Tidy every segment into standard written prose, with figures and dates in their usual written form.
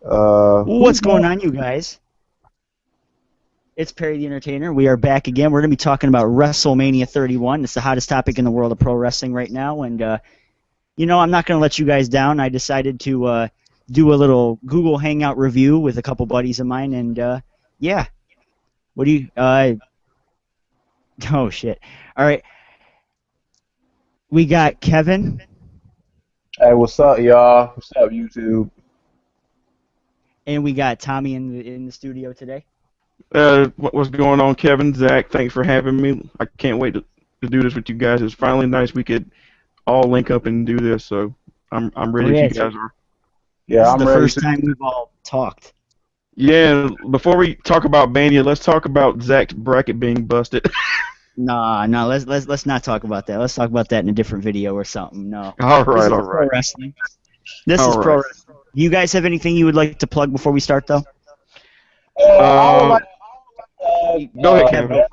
What's going on, you guys? It's Perry the Entertainer. We are back again. We're going to be talking about WrestleMania 31. It's the hottest topic in the world of pro wrestling right now. And, I'm not going to let you guys down. I decided to do a little Google Hangout review with a couple buddies of mine. And, yeah. What do you... oh, shit. All right. We got Kevin. Hey, what's up, y'all? What's up, YouTube? And we got Tommy in the studio today. What's going on, Kevin? Zach, thanks for having me. I can't wait to do this with you guys. It's finally nice we could all link up and do this. So I'm ready if you guys are. Yeah, I'm ready. This is the first time we've all talked. Yeah, before we talk about Mania, let's talk about Zach's bracket being busted. Nah, let's not talk about that. Let's talk about that in a different video or something. No. All right. Pro wrestling. This is pro wrestling. You guys have anything you would like to plug before we start, though? Go ahead, Kevin.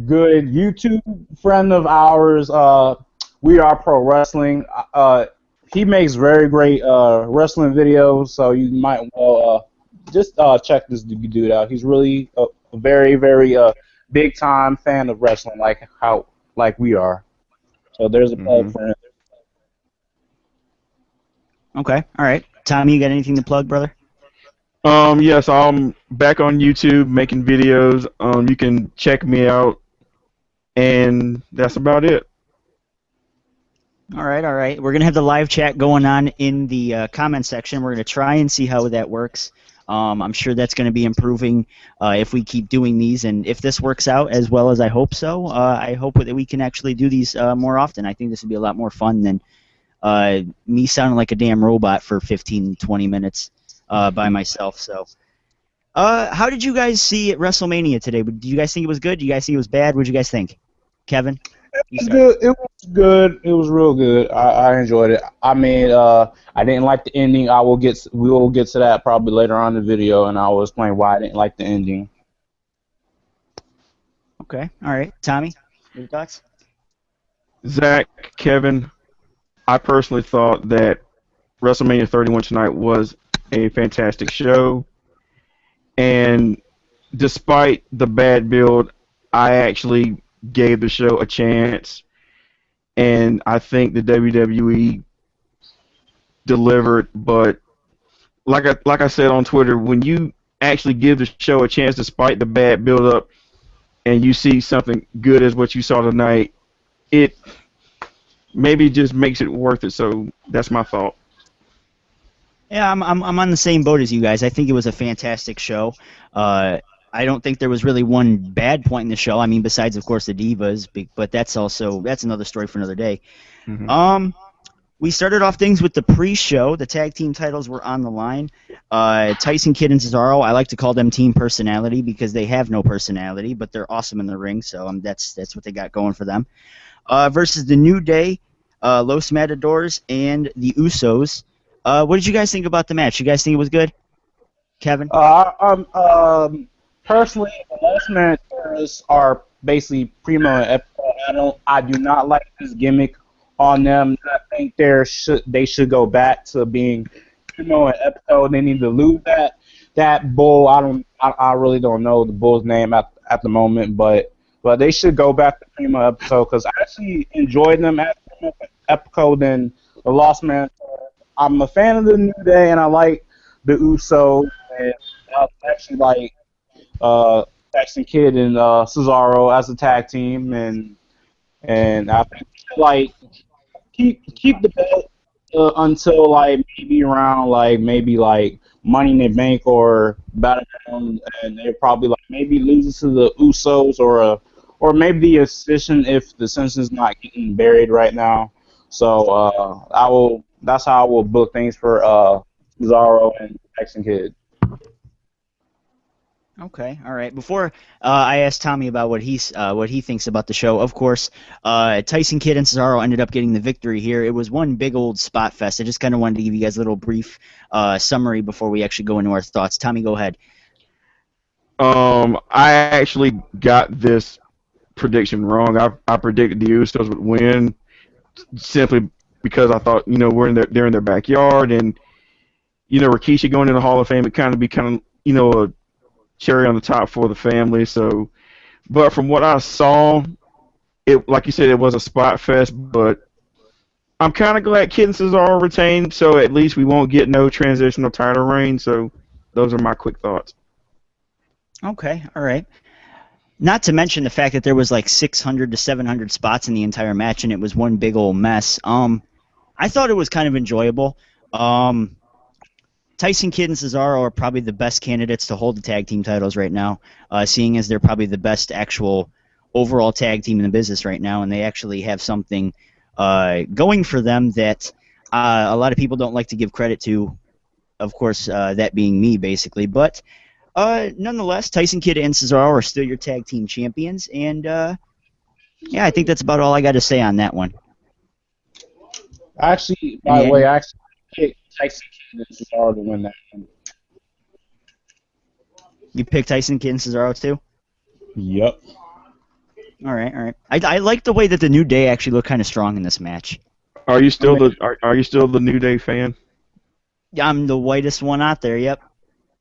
Good YouTube friend of ours. We Are Pro Wrestling. He makes very great wrestling videos, so you might just check this dude out. He's really a very, very big time fan of wrestling, like we are. So there's a plug for him. Okay, all right. Tommy, you got anything to plug, brother? Yes, I'm back on YouTube making videos. You can check me out, and that's about it. All right. We're gonna have the live chat going on in the comment section. We're gonna try and see how that works. I'm sure that's going to be improving if we keep doing these, and if this works out as well as I hope so, I hope that we can actually do these more often. I think this would be a lot more fun than me sounding like a damn robot for 15, 20 minutes by myself. So, how did you guys see WrestleMania today? Did you guys think it was good? Did you guys think it was bad? What did you guys think? Kevin? It was good. It was good. It was real good. I enjoyed it. I mean, I didn't like the ending. We will get to that probably later on in the video, and I will explain why I didn't like the ending. Okay. All right. Tommy, your thoughts? Zach, Kevin, I personally thought that WrestleMania 31 tonight was a fantastic show, and despite the bad build, I actually gave the show a chance, and I think the WWE delivered. But like I said on Twitter, when you actually give the show a chance despite the bad build-up, and you see something good as what you saw tonight, it maybe just makes it worth it. So that's my thought. Yeah, I'm on the same boat as you guys. I think it was a fantastic show. I don't think there was really one bad point in the show. I mean, besides, of course, the Divas, but that's another story for another day. We started off things with the pre-show. The tag team titles were on the line. Tyson Kidd and Cesaro, I like to call them team personality because they have no personality, but they're awesome in the ring, so that's what they got going for them. Versus the New Day, Los Matadors, and the Usos. What did you guys think about the match? You guys think it was good? Kevin? Personally, the Los Matadors are basically Primo and Epico. I do not like this gimmick on them. I think they should go back to being Primo and Epico. They need to lose that bull. I really don't know the bull's name at the moment, but they should go back to Primo and Epico because I actually enjoyed them at Primo and Epico than the Los Matadors. I'm a fan of the New Day and I like the Usos, and I actually like Tyson Kidd and Cesaro as a tag team, and I think like keep the belt until like maybe around maybe Money in the Bank or Battleground, and they're probably maybe losing to the Usos or maybe the Ascension if the Ascension's not getting buried right now. So that's how I will book things for Cesaro and Tyson Kidd. Okay, all right. Before I ask Tommy about what he thinks about the show, of course, Tyson Kidd and Cesaro ended up getting the victory here. It was one big old spot fest. I just kind of wanted to give you guys a little brief summary before we actually go into our thoughts. Tommy, go ahead. I actually got this prediction wrong. I predicted the Usos would win simply because I thought, they're in their backyard, and Rikishi going in the Hall of Fame, it kind of be a cherry on the top for the family. So, but from what I saw, it like you said, it was a spot fest. But I'm kind of glad Kid and Cesaro retained, so at least we won't get no transitional title reign. So, those are my quick thoughts. Okay, all right. Not to mention the fact that there was like 600 to 700 spots in the entire match, and it was one big old mess. I thought it was kind of enjoyable. Tyson Kidd and Cesaro are probably the best candidates to hold the tag team titles right now, seeing as they're probably the best actual overall tag team in the business right now, and they actually have something going for them that a lot of people don't like to give credit to, of course, that being me, basically. But nonetheless, Tyson Kidd and Cesaro are still your tag team champions, and yeah, I think that's about all I got to say on that one. Actually, by the way, I actually picked Tyson Kidd and Cesaro to win that one. You picked Tyson Kidd and Cesaro too? Yep. All right, all right. I like the way that the New Day actually looked kind of strong in this match. Are you still the New Day fan? Yeah, I'm the whitest one out there. Yep.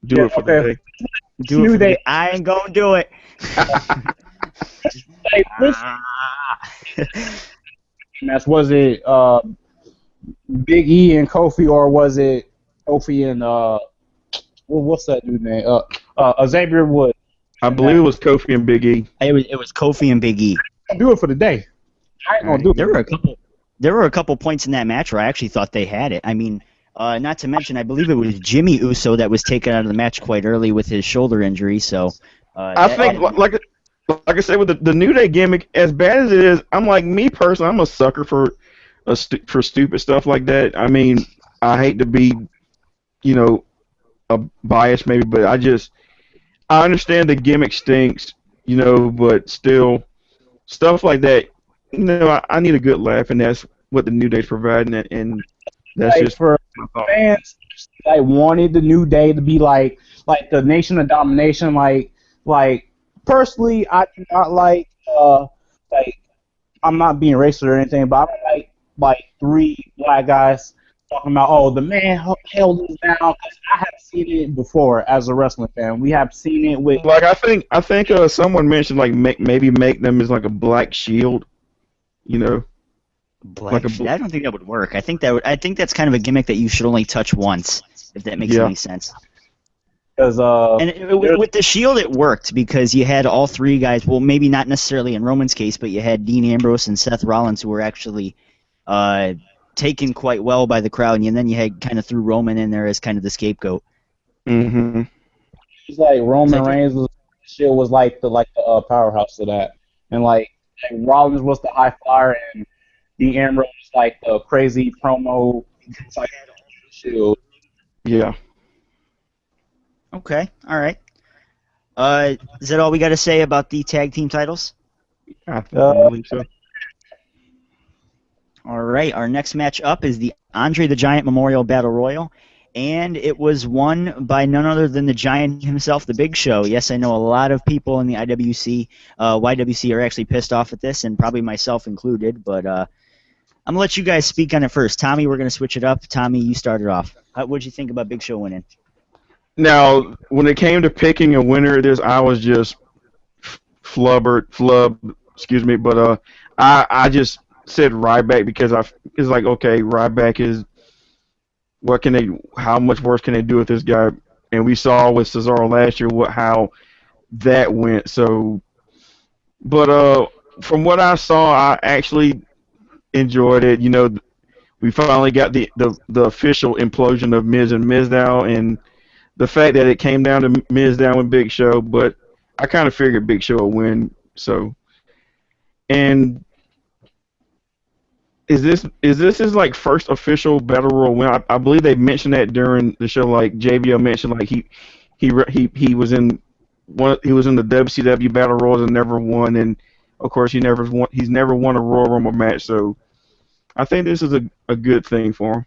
Do it for the day. Do it for the day. I ain't gonna do it. Was it Big E and Kofi, or was it Kofi and what's that dude's name? Xavier Woods. I believe it was Kofi and Big E. It was Kofi and Big E. Do it for the day. I ain't gonna do it. There were a couple points in that match where I actually thought they had it. I mean, not to mention, I believe it was Jimmy Uso that was taken out of the match quite early with his shoulder injury. So I think, like I said, with the New Day gimmick, as bad as it is, I'm like, me personally, I'm a sucker for stupid stuff like that. I mean, I hate to be, a bias maybe, but I understand the gimmick stinks, but still, stuff like that, I need a good laugh, and that's what the New Day's providing, and that's like, just for fans. I wanted the New Day to be like the Nation of Domination. Like personally, I do not like I'm not being racist or anything, but I don't like three black guys talking about, oh, the man held us down, because I have seen it before as a wrestling fan. We have seen it with I think someone mentioned maybe make them as like a black shield, Black. I don't think that would work. I think that's kind of a gimmick that you should only touch once, if that makes any sense. Because with the Shield, it worked because you had all three guys. Well, maybe not necessarily in Roman's case, but you had Dean Ambrose and Seth Rollins, who were actually taken quite well by the crowd, and then you had kind of threw Roman in there as kind of the scapegoat. Mm-hmm. It's like Roman Reigns' Shield was like the powerhouse of that, and like Rollins was the high flyer, and Dean Ambrose was like the crazy promo. It's like Shield. Yeah. Okay. All right. Is that all we got to say about the tag team titles? I believe so. All right. Our next match up is the Andre the Giant Memorial Battle Royal, and it was won by none other than the Giant himself, the Big Show. Yes, I know a lot of people in the YWC are actually pissed off at this, and probably myself included, but I'm going to let you guys speak on it first. Tommy, we're going to switch it up. Tommy, you started off. What did you think about Big Show winning? Now, when it came to picking a winner of this, I was just excuse me, but I just said Ryback because it's like, okay, Ryback is, how much worse can they do with this guy? And we saw with Cesaro last year how that went. So, but from what I saw, I actually enjoyed it. We finally got the official implosion of Miz and Mizdow, and the fact that it came down to Mizdow and Big Show, but I kind of figured Big Show would win. So, and is this his like first official Battle Royal win? I believe they mentioned that during the show. Like JBL mentioned, like he was in the WCW Battle Royals and never won, and of course he's never won a Royal Rumble match. So I think this is a good thing for him.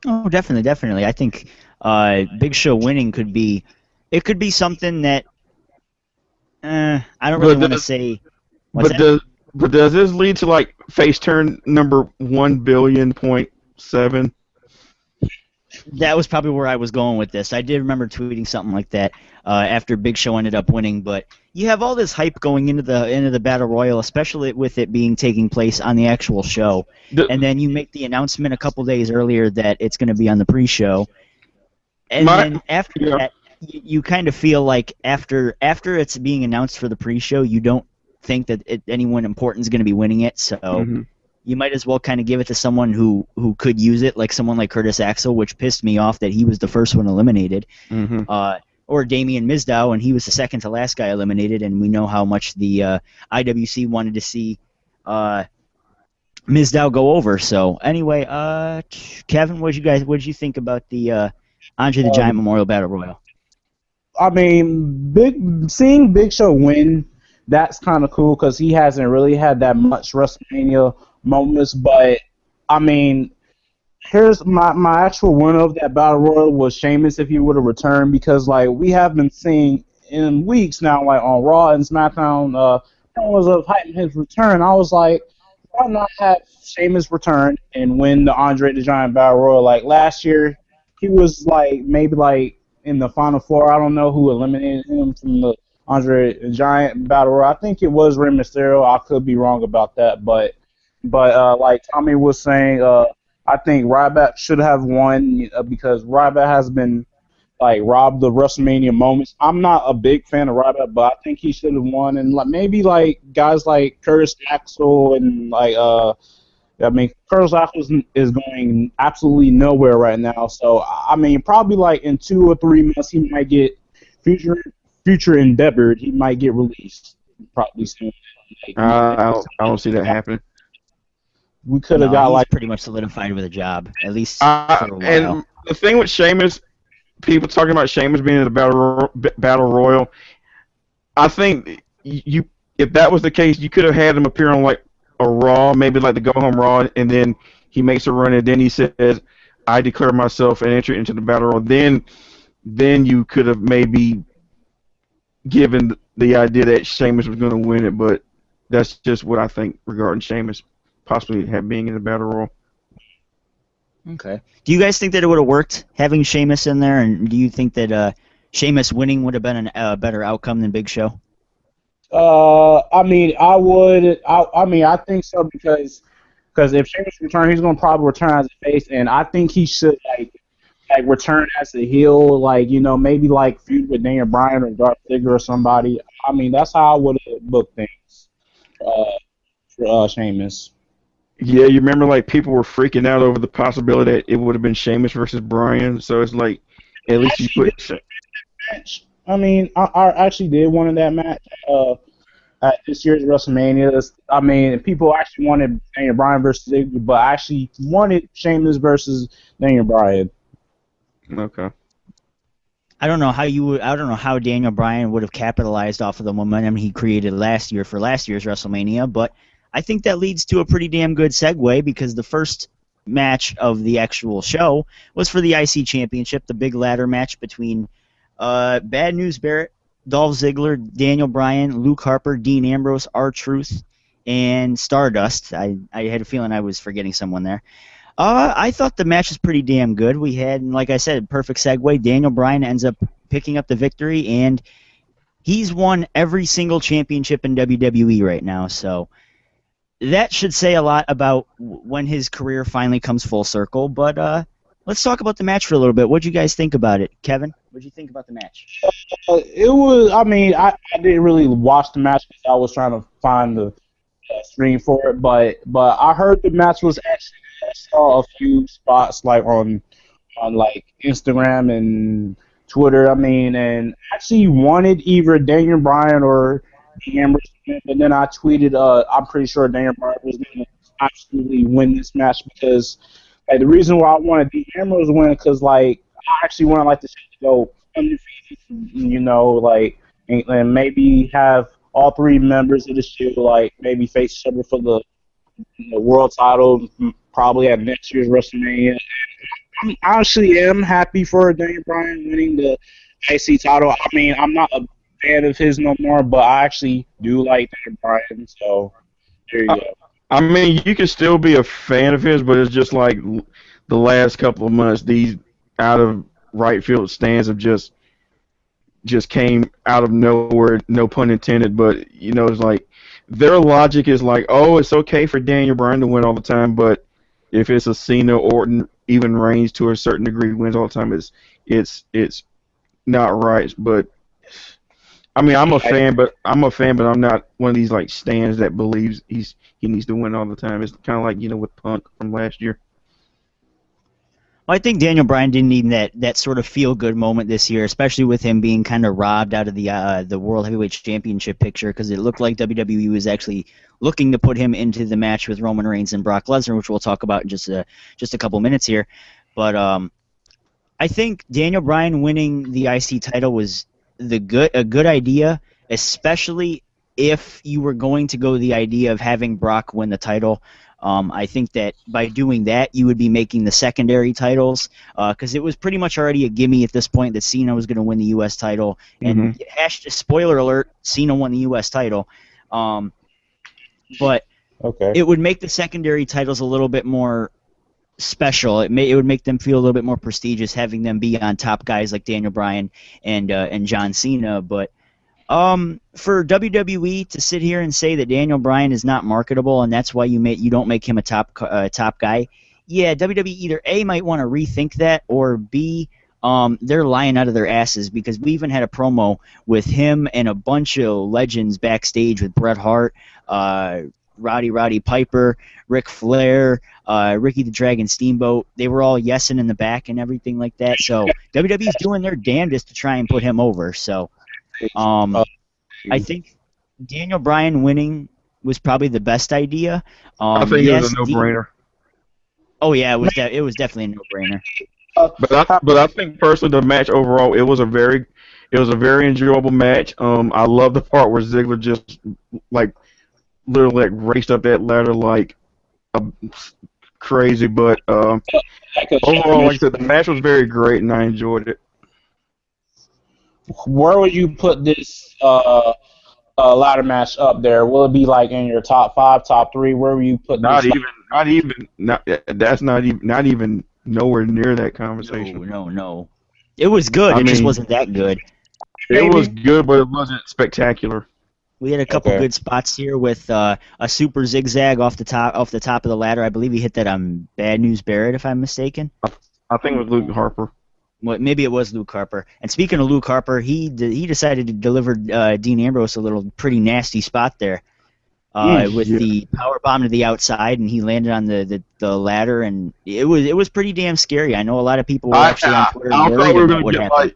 Oh, definitely. I think Big Show winning could be something that I don't really want to say. But does this lead to like face turn number 1 billion.7? That was probably where I was going with this. I did remember tweeting something like that after Big Show ended up winning. But you have all this hype going into the battle royal, especially with it being taking place on the actual show, The, and then you make the announcement a couple days earlier that it's going to be on the pre-show, and my then after yeah. that, you kind of feel like after it's being announced for the pre-show, you don't think that anyone important is going to be winning it. So hmm you might as well kind of give it to someone who could use it, like someone like Curtis Axel, which pissed me off that he was the first one eliminated, hmm or Damian Mizdow, and he was the second to last guy eliminated, and we know how much the IWC wanted to see Mizdow go over. So anyway, Kevin, what did you think about the Andre the Giant Memorial Battle Royal? I mean, seeing Big Show win, that's kind of cool because he hasn't really had that much WrestleMania moments. But I mean, here's my actual winner of that battle royal was Sheamus if he would have returned because like we have been seeing in weeks now, like on Raw and SmackDown, promos of hyping his return. I was like, why not have Sheamus return and win the Andre the Giant battle royal? Like last year, he was like maybe like in the final four. I don't know who eliminated him from the Andre the Giant battle royal. I think it was Rey Mysterio. I could be wrong about that, but like Tommy was saying, I think Ryback should have won because Ryback has been like robbed of WrestleMania moments. I'm not a big fan of Ryback, but I think he should have won. And like maybe like guys like Curtis Axel and like I mean Curtis Axel is going absolutely nowhere right now. So I mean probably like in 2 or 3 months he might get future endeavored. He might get released probably soon. Like, I don't see that happening. we could have No, got he's like pretty much solidified with a job, at least for a while. And the thing with Sheamus, people talking about Sheamus being in the battle royal, I think you if that was the case, you could have had him appear on like a Raw, maybe like the Go Home Raw, and then he makes a run, and then he says, "I declare myself an entry into the battle royal." Then you could have maybe given the idea that Sheamus was going to win it, but that's just what I think regarding Sheamus possibly being in the battle royal. Okay. Do you guys think that it would have worked having Sheamus in there, and do you think that Sheamus winning would have been a better outcome than Big Show? I mean, I would. I mean, I think so because if Sheamus return, he's gonna probably return as a face, and I think he should like return as a heel, like maybe like feud with Daniel Bryan or Darth Ziggler or somebody. I mean, that's how I would have booked things for Sheamus. Yeah, you remember like people were freaking out over the possibility that it would have been Sheamus versus Bryan. So it's like at least you Actually, put. match. I mean, I actually did one of that match at this year's WrestleMania. I mean, people actually wanted Daniel Bryan versus Ziggler, but I actually wanted Sheamus versus Daniel Bryan. Okay. I don't know how Daniel Bryan would have capitalized off of the momentum he created last year for last year's WrestleMania, but I think that leads to a pretty damn good segue because the first match of the actual show was for the IC Championship, the big ladder match between Bad News Barrett, Dolph Ziggler, Daniel Bryan, Luke Harper, Dean Ambrose, R-Truth, and Stardust. I had a feeling I was forgetting someone there. I thought the match was pretty damn good. We had, like I said, perfect segue. Daniel Bryan ends up picking up the victory, and he's won every single championship in WWE right now. So that should say a lot about when his career finally comes full circle. But let's talk about the match for a little bit. What did you guys think about it? Kevin, what did you think about the match? It was. I mean, I didn't really watch the match because I was trying to find the stream for it, but I heard the match was actually. I saw a few spots like on like Instagram and Twitter. I mean, and actually wanted either Daniel Bryan or Dean Ambrose to win, but then I tweeted, I'm pretty sure Daniel Bryan was going to absolutely win this match because like the reason why I wanted Dean Ambrose to win because like I actually want like the show to go undefeated, like and maybe have all three members of the show like maybe face each other for the world title probably at next year's WrestleMania. I honestly am happy for Daniel Bryan winning the IC title. I mean, I'm not a fan of his no more, but I actually do like Daniel Bryan, so there you go. I mean, you can still be a fan of his, but it's just like the last couple of months, these out of right field stands have just came out of nowhere, no pun intended, but you know, it's like their logic is like, oh, it's okay for Daniel Bryan to win all the time, but if it's a Cena, Orton, even Reigns to a certain degree wins all the time, it's not right. But I mean, I'm a fan, but I'm not one of these like stands that believes he needs to win all the time. It's kind of like, you know, with Punk from last year. Well, I think Daniel Bryan didn't need that sort of feel-good moment this year, especially with him being kind of robbed out of the World Heavyweight Championship picture, because it looked like WWE was actually looking to put him into the match with Roman Reigns and Brock Lesnar, which we'll talk about in just a couple minutes here. But I think Daniel Bryan winning the IC title was a good idea, especially if you were going to go the idea of having Brock win the title. I think that by doing that, you would be making the secondary titles, because it was pretty much already a gimme at this point that Cena was going to win the U.S. title. And spoiler alert, Cena won the U.S. title. But Okay. it would make the secondary titles a little bit more special. It would make them feel a little bit more prestigious, having them be on top guys like Daniel Bryan and John Cena. But for WWE to sit here and say that Daniel Bryan is not marketable and that's why you don't make him a top guy, yeah, WWE either A, might want to rethink that, or B, they're lying out of their asses, because we even had a promo with him and a bunch of legends backstage with Bret Hart, Roddy Piper, Ric Flair, Ricky the Dragon Steamboat. They were all yesing in the back and everything like that. So WWE's doing their damnedest to try and put him over. So I think Daniel Bryan winning was probably the best idea. I think it was a no-brainer. Oh yeah, it was definitely a no-brainer. But I think personally the match overall, it was a very enjoyable match. I love the part where Ziggler just like literally like raced up that ladder like crazy. But overall, like I said, the match was very great and I enjoyed it. Where would you put this ladder match up there? Will it be like in your top 5, top 3? Where will you put Not this? That's not even nowhere near that conversation. No. It was good. It just wasn't that good. It was good, but it wasn't spectacular. We had a couple good spots here with a super zigzag off the top of the ladder. I believe he hit that on Bad News Barrett, if I'm mistaken. I think it was Luke Harper. Well, maybe it was Luke Harper. And speaking of Luke Harper, he decided to deliver Dean Ambrose a little pretty nasty spot there with the power bomb to the outside, and he landed on the ladder, and it was pretty damn scary. I know a lot of people were actually on Twitter worried about what happened.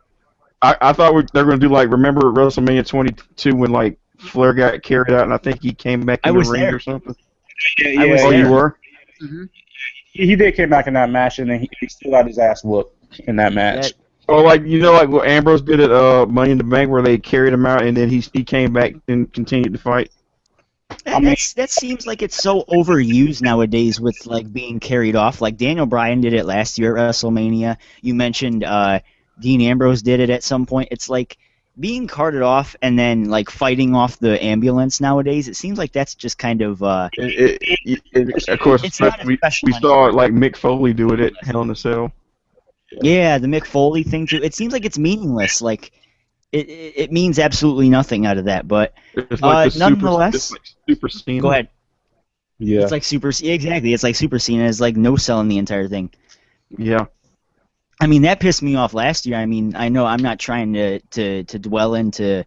I thought they were going to do like, remember WrestleMania 22 when like Flair got carried out, and I think he came back in the ring or something? Yeah, you were? Mm-hmm. He did come back in that match, and then he still got his ass whooped in that match. Like what Ambrose did at Money in the Bank, where they carried him out, and then he came back and continued to fight. That seems like it's so overused nowadays with like being carried off. Like Daniel Bryan did it last year at WrestleMania. You mentioned Dean Ambrose did it at some point. It's like being carted off and then like fighting off the ambulance nowadays. It seems like that's just kind of. Of course, we saw like Mick Foley do it at Hell in a Cell. Yeah, the Mick Foley thing too. It seems like it's meaningless. Like it means absolutely nothing out of that. But nonetheless, it's like Super Cena. Go ahead. Yeah, it's like exactly. It's like Super Cena. It's like no selling the entire thing. Yeah. I mean, that pissed me off last year. I mean, I know I'm not trying to dwell into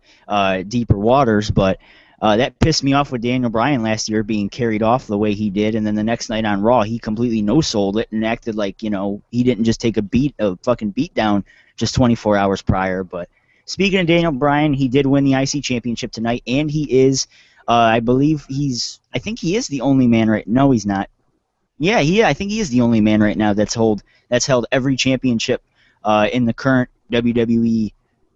deeper waters, but that pissed me off with Daniel Bryan last year being carried off the way he did, and then the next night on Raw, he completely no-sold it and acted like, he didn't just take a fucking beat down just 24 hours prior. But speaking of Daniel Bryan, he did win the IC Championship tonight, and he is, I think he is the only man right. No, he's not. Yeah, I think he is the only man right now that's held every championship in the current WWE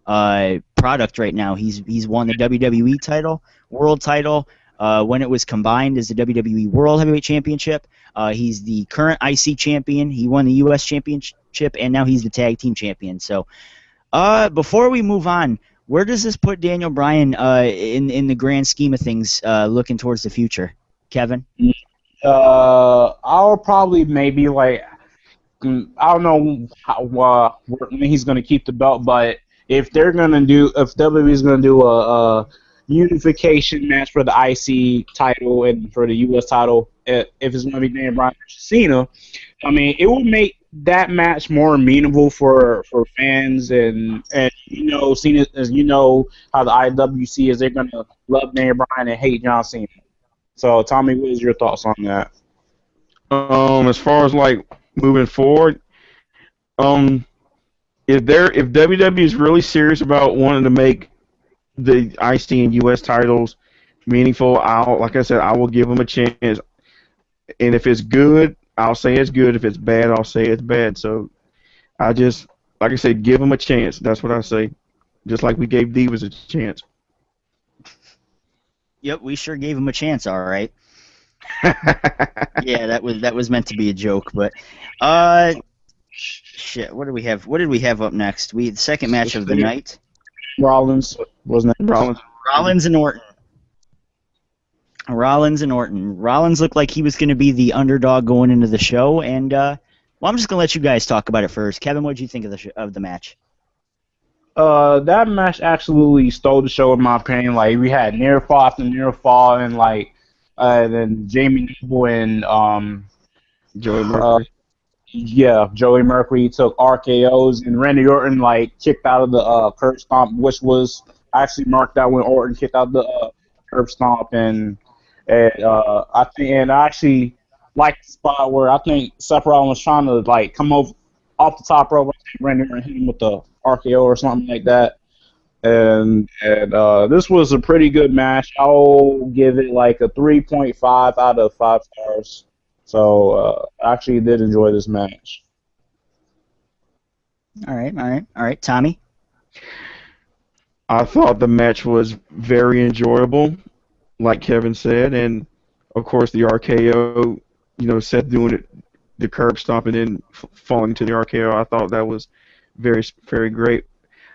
product right now. He's won the WWE title, world title, when it was combined as the WWE World Heavyweight Championship. He's the current IC champion. He won the US Championship, and now he's the tag team champion. So before we move on, where does this put Daniel Bryan in the grand scheme of things looking towards the future? Kevin? I'll probably maybe like I don't know when he's going to keep the belt, but if WWE is going to do a unification match for the IC title and for the US title, if it's going to be Daniel Bryan versus Cena, I mean, it will make that match more amenable for fans and Cena, as you know how the IWC is, they're going to love Daniel Bryan and hate John Cena. So, Tommy, what is your thoughts on that? As far as like moving forward, um, if WWE is really serious about wanting to make the IC and US titles meaningful, like I said, I will give them a chance. And if it's good, I'll say it's good. If it's bad, I'll say it's bad. So like I said, give them a chance. That's what I say. Just like we gave Divas a chance. Yep, we sure gave him a chance. All right. Yeah, that was meant to be a joke, but shit. What do we have? What did we have up next? The second match of the night. Rollins, wasn't it? Rollins and Orton. Rollins looked like he was going to be the underdog going into the show, and well, I'm just going to let you guys talk about it first. Kevin, what did you think of the match? That match absolutely stole the show in my opinion. Like we had near fall after near fall, and like then Jamie Noble and Joey Mercury. Joey Mercury took RKO's, and Randy Orton like kicked out of the curb stomp, which was actually marked out when Orton kicked out the curb stomp, and I actually like the spot where I think Seth Rollins was trying to like come over off the top rope, and Randy Orton hit him with the RKO or something like that. And this was a pretty good match. I'll give it like a 3.5 out of 5 stars. So I actually did enjoy this match. All right, Tommy. I thought the match was very enjoyable, like Kevin said, and of course the RKO. Seth doing it, the curb stomp, and then falling to the RKO. I thought that was very, very great.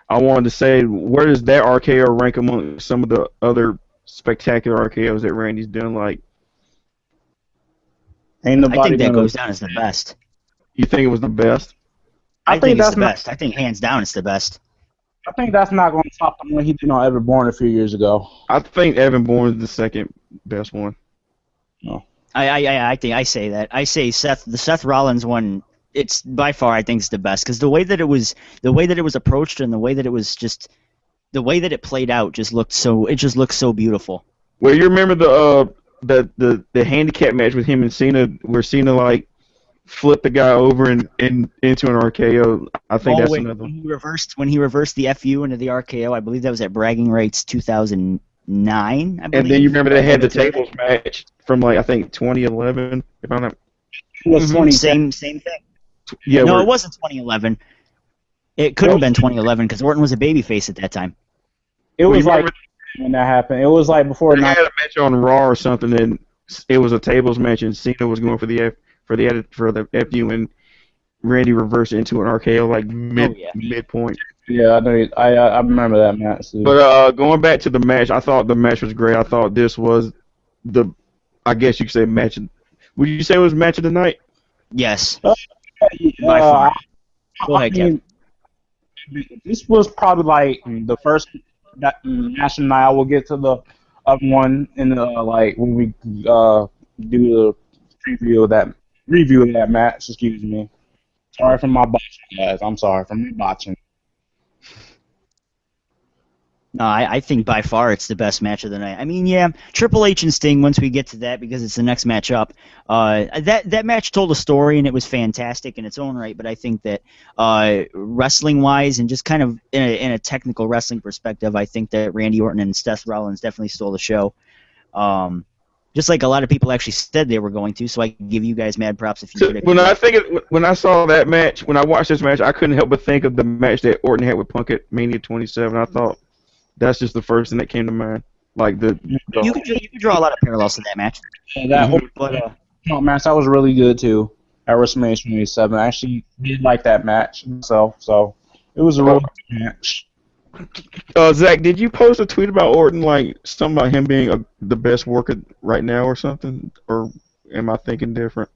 I wanted to say, where does that RKO rank among some of the other spectacular RKOs that Randy's done? Like, ain't nobody I think that goes down as the best. You think it was the best? I think it's the best. I think hands down it's the best. I think that's not going to top the one he did on Evan Bourne a few years ago. I think Evan Bourne is the second best one. No. I say that. I say the Seth Rollins one. It's by far I think it's the best because the way that it was approached and the way that it was just the way that it played out just looked so beautiful. Well, you remember the handicap match with him and Cena where Cena like flipped the guy over and into an RKO. I think that's another one. When he reversed the FU into the RKO, I believe that was at Bragging Rights 2009. I believe. And then you remember they had the tables match from like I think 2011. If I'm not. It was same thing. Yeah. No, it wasn't 2011. It could have been 2011 because Orton was a babyface at that time. It was like when that happened. It was like before. They had a match on Raw or something, and it was a tables match, and Cena was going for the FU, and Randy reversed into an RKO like midpoint. Yeah, I know. I remember that match. Too. But going back to the match, I thought the match was great. I thought this was I guess you could say match. Would you say it was match of the night? Yes. By far. Go ahead, Kevin. This was probably like the first match tonight. I will get to the other one in the like when we do the review of that match. Excuse me. Sorry for my botching, guys. I'm sorry for my botching. No, I think by far it's the best match of the night. I mean, yeah, Triple H and Sting, once we get to that, because it's the next match up, that match told a story, and it was fantastic in its own right, but I think that wrestling-wise and just kind of in a technical wrestling perspective, I think that Randy Orton and Seth Rollins definitely stole the show. Just like a lot of people actually said they were going to, so I can give you guys mad props if you When I saw that match, when I watched this match, I couldn't help but think of the match that Orton had with Punk at Mania 27. I thought that's just the first thing that came to mind. Like you could draw a lot of parallels to that match. That match that was really good too at WrestleMania 27. I actually did like that match myself, so it was a really good match. Zach, did you post a tweet about Orton, like something about him being the best worker right now or something? Or am I thinking different?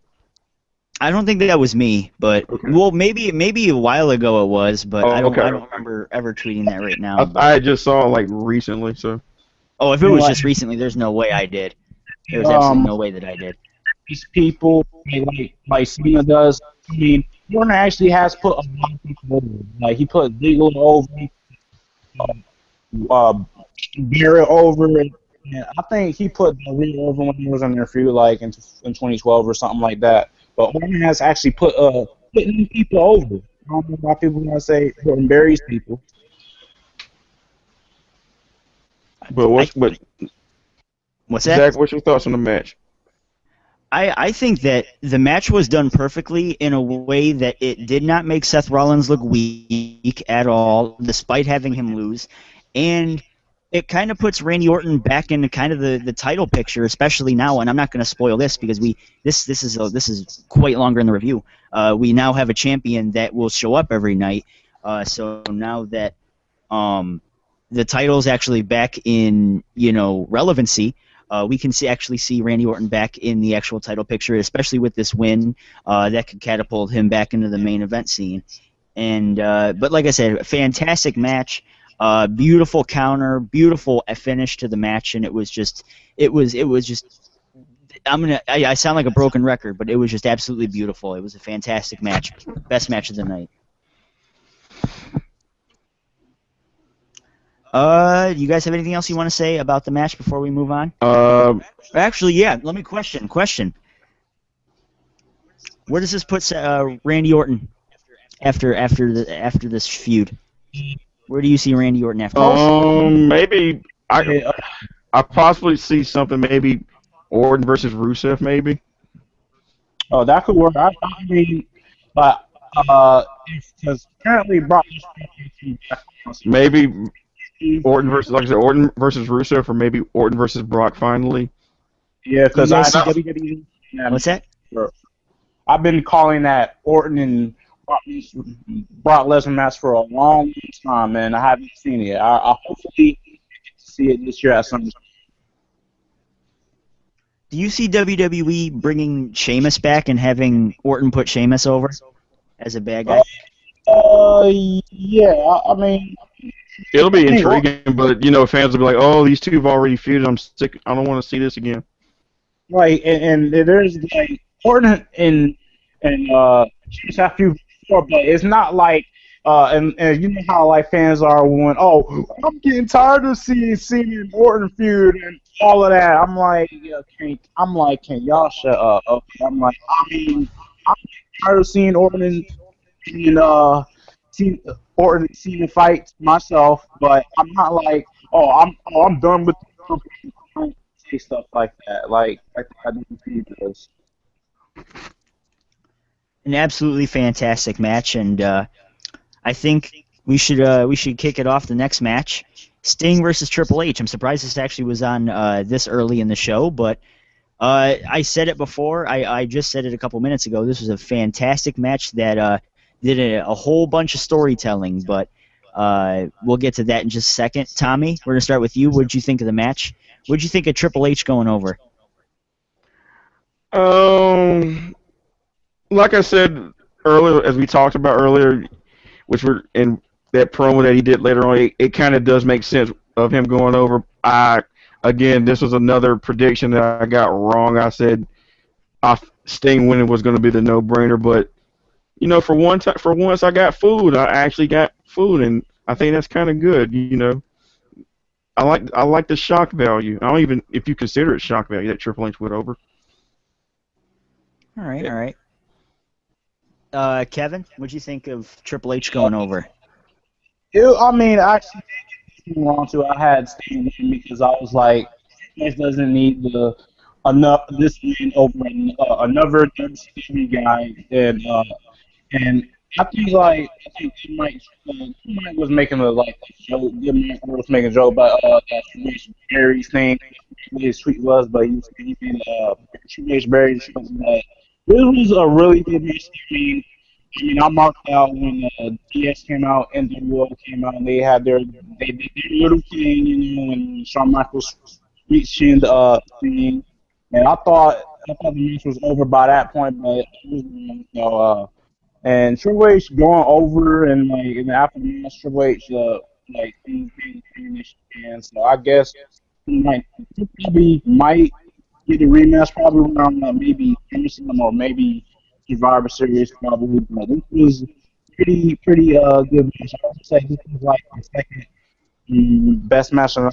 I don't think that was me, but Okay. well, maybe a while ago it was, but Oh, okay. I don't remember ever tweeting that right now. I But just saw like recently, so. oh, if it And was like just recently, there's no way I did. There's absolutely um no way that I did. these people like Cena does. I mean, Warner actually has put a lot of people over. Like he put Ziggler over, uh, Barrett over, and I think he put the real over when he was in their feud, like in 2012 or something like that. But Warner has actually putting people over. I don't know why people want to say Orton buries people. But I but what's that? Zach, what's your thoughts on the match? I think that the match was done perfectly in a way that it did not make Seth Rollins look weak at all, despite having him lose, and it kind of puts Randy Orton back into kind of the title picture, especially now. And I'm not going to spoil this because this is quite longer in the review. We now have a champion that will show up every night. So now that um, the title's actually back in relevancy. We can actually see Randy Orton back in the actual title picture, especially with this win. That could catapult him back into the main event scene. And but like I said, fantastic match, beautiful counter, beautiful finish to the match, and it was just. I sound like a broken record, but it was just absolutely beautiful. It was a fantastic match, best match of the night. You guys have anything else you want to say about the match before we move on? Um, Actually, yeah. Let me question. Where does this put Randy Orton after this feud? Where do you see Randy Orton after this? maybe Yeah, I possibly see something. Maybe Orton versus Rusev. Maybe. oh, that could work. I mean, but because apparently Brock Maybe Orton versus, like I said, Orton versus Rusev, or maybe Orton versus Brock finally. yeah, Do you because guys see I WWE? What's that? I've been calling that Orton and Brock Lesnar match for a long time, and I haven't seen it. I hopefully get to see it this year at some. Do you see WWE bringing Sheamus back and having Orton put Sheamus over as a bad guy? Yeah. I mean, It'll I be think intriguing, but fans will be like, "Oh, these two have already feuded. I'm sick. I don't want to see this again." right, and there's like Orton and Chiefs have few before, but it's not like and you know how like fans are when I'm getting tired of seeing Cena and Orton feud and all of that. I'm like can y'all shut up? Okay, I'm like I'm tired of seeing Orton and Cena, Orton and Cena fights myself, but I'm not like I'm done with say stuff like that. Like I didn't see this. An absolutely fantastic match, and I think we should kick it off the next match. Sting versus Triple H. I'm surprised this actually was on this early in the show, but I said it before. I just said it a couple minutes ago. This was a fantastic match that did a whole bunch of storytelling, but we'll get to that in just a second. Tommy, we're going to start with you. What did you think of the match? What did you think of Triple H going over? Um, like I said earlier, as we talked about earlier, which were in that promo that he did later on, it kind of does make sense of him going over. Again, this was another prediction that I got wrong. I said Sting winning was going to be the no-brainer, but for once I got food. I actually got food, and I think that's kind of good. I like the shock value. I don't even if you consider it shock value that Triple H went over. All right. Kevin, what do you think of Triple H going over? I mean, actually, wrong too. I had Sting because I was like, this doesn't need enough this man over another WWE guy, and I think Mike was making a joke. Mike was making a joke about that Barry thing. His tweet was, but he made Barry joke. But this was a really good match. I marked out when DS came out and NWO came out, and they did their little thing, and Shawn Michaels reaching the thing, and I thought thought the match was over by that point, but and Triple H going over and like in the aftermath, Triple H like and so I guess he probably might get a rematch probably around maybe Emerson or maybe Survivor Series probably, but this was pretty good match. I would say this was like the second best match on the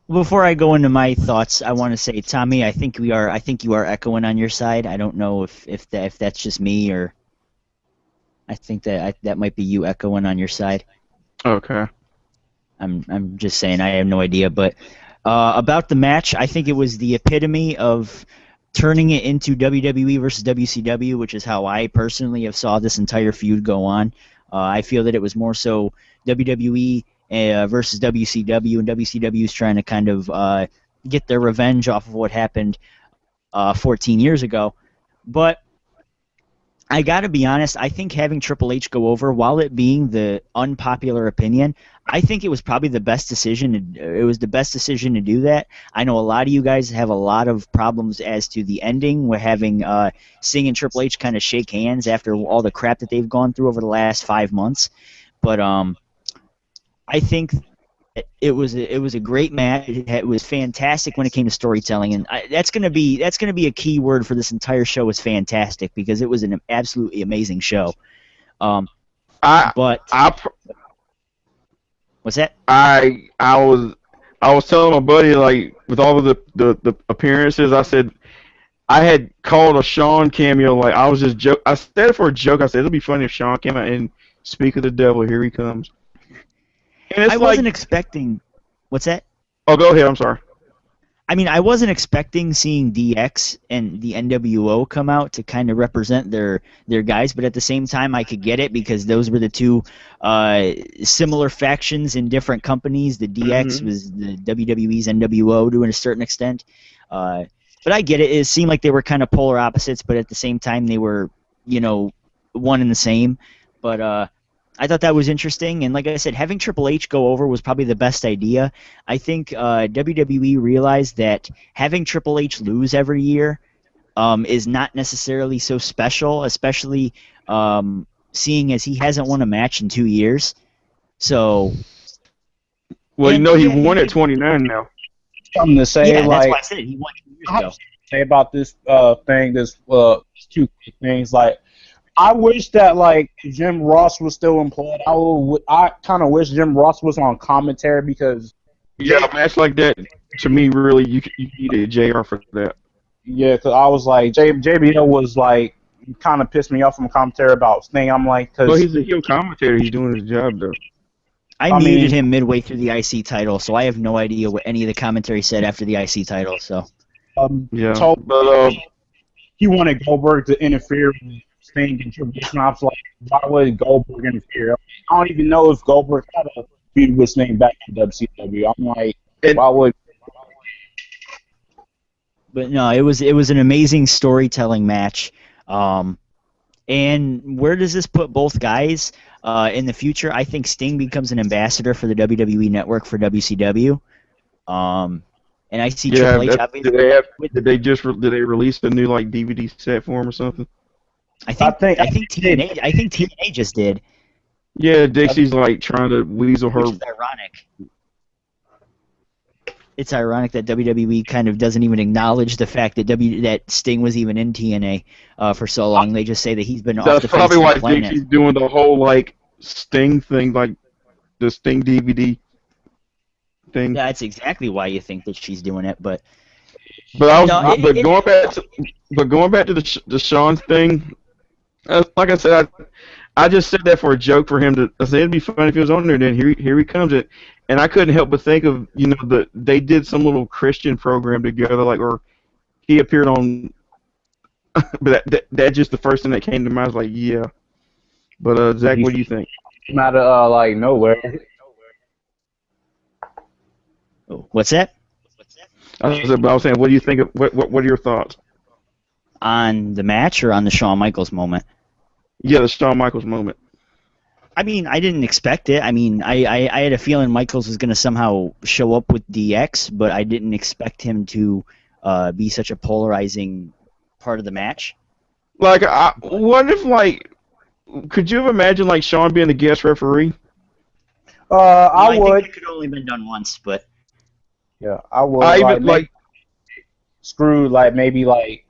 Before I go into my thoughts, I want to say, Tommy, I think you are echoing on your side. I don't know if that's just me, or I think that might be you echoing on your side. Okay. I'm just saying, I have no idea. But about the match, I think it was the epitome of turning it into WWE versus WCW, which is how I personally have saw this entire feud go on. I feel that it was more so WWE versus WCW, and WCW is trying to kind of get their revenge off of what happened 14 years ago. But I got to be honest, I think having Triple H go over, while it being the unpopular opinion, I think it was probably the best decision. It was the best decision to do that. I know a lot of you guys have a lot of problems as to the ending. We're having Sting and Triple H kind of shake hands after all the crap that they've gone through over the last 5 months. But I think it was a great match. It was fantastic when it came to storytelling, and that's gonna be a key word for this entire show is fantastic, because it was an absolutely amazing show. But what's that? I was telling my buddy, like, with all of the appearances, I said I had called a Shawn cameo, like I was just joke. I said it for a joke. I said it'll be funny if Shawn came out and speak of the devil, here he comes. And I wasn't expecting. What's that? Oh, go ahead. I'm sorry. I mean, I wasn't expecting seeing DX and the NWO come out to kind of represent their guys, but at the same time, I could get it because those were the two similar factions in different companies. The DX was the WWE's NWO to a certain extent, but I get it. It seemed like they were kind of polar opposites, but at the same time, they were, one and the same. But I thought that was interesting, and like I said, having Triple H go over was probably the best idea. I think WWE realized that having Triple H lose every year is not necessarily so special, especially seeing as he hasn't won a match in 2 years. So, well, he won at 29 now. Something to say, yeah, that's why I said it. He won 2 years ago. Say about this thing, this two things, like. I wish that if Jim Ross was still employed. I kind of wish Jim Ross was on commentary because a match like that to me really you needed JR for that. Yeah, because I was like JBL was kind of pissed me off from commentary about Sting. I'm like, because he's a heel commentator. He's doing his job though. I muted him midway through the IC title, so I have no idea what any of the commentary said after the IC title. So but he wanted Goldberg to interfere with Sting and Triple H, and I was like, why would Goldberg interfere? I don't even know if Goldberg had a feud with Sting back in WCW. I'm like, why would? But no, it was an amazing storytelling match. And where does this put both guys in the future? I think Sting becomes an ambassador for the WWE Network for WCW. And I see Triple H. Did they release the new DVD set for him or something? I think TNA just did. Yeah, Dixie's trying to weasel her. Which is ironic. It's ironic that WWE kind of doesn't even acknowledge the fact that Sting was even in TNA for so long. They just say that he's been off the face of the planet. That's probably why Dixie's doing the whole Sting thing, the Sting DVD thing. Yeah, that's exactly why you think that she's doing it. But going back to the Shawn thing. Like I said, I just said that for a joke for him to. I said it'd be funny if he was on there. Then here he comes it, and I couldn't help but think of they did some little Christian program together, or he appeared on. But that's just the first thing that came to mind. I was like, yeah. But Zach, what do you think? Came out of nowhere. What's that? I was saying, what do you think? What are your thoughts on the match or on the Shawn Michaels moment? Yeah, the Shawn Michaels moment. I mean, I didn't expect it. I mean, I had a feeling Michaels was going to somehow show up with DX, but I didn't expect him to be such a polarizing part of the match. Like, what if, like, could you have imagined, like, Shawn being the guest referee? I I think would. it could only been done once, but Yeah, I would. I Like even, maybe like, screw like maybe like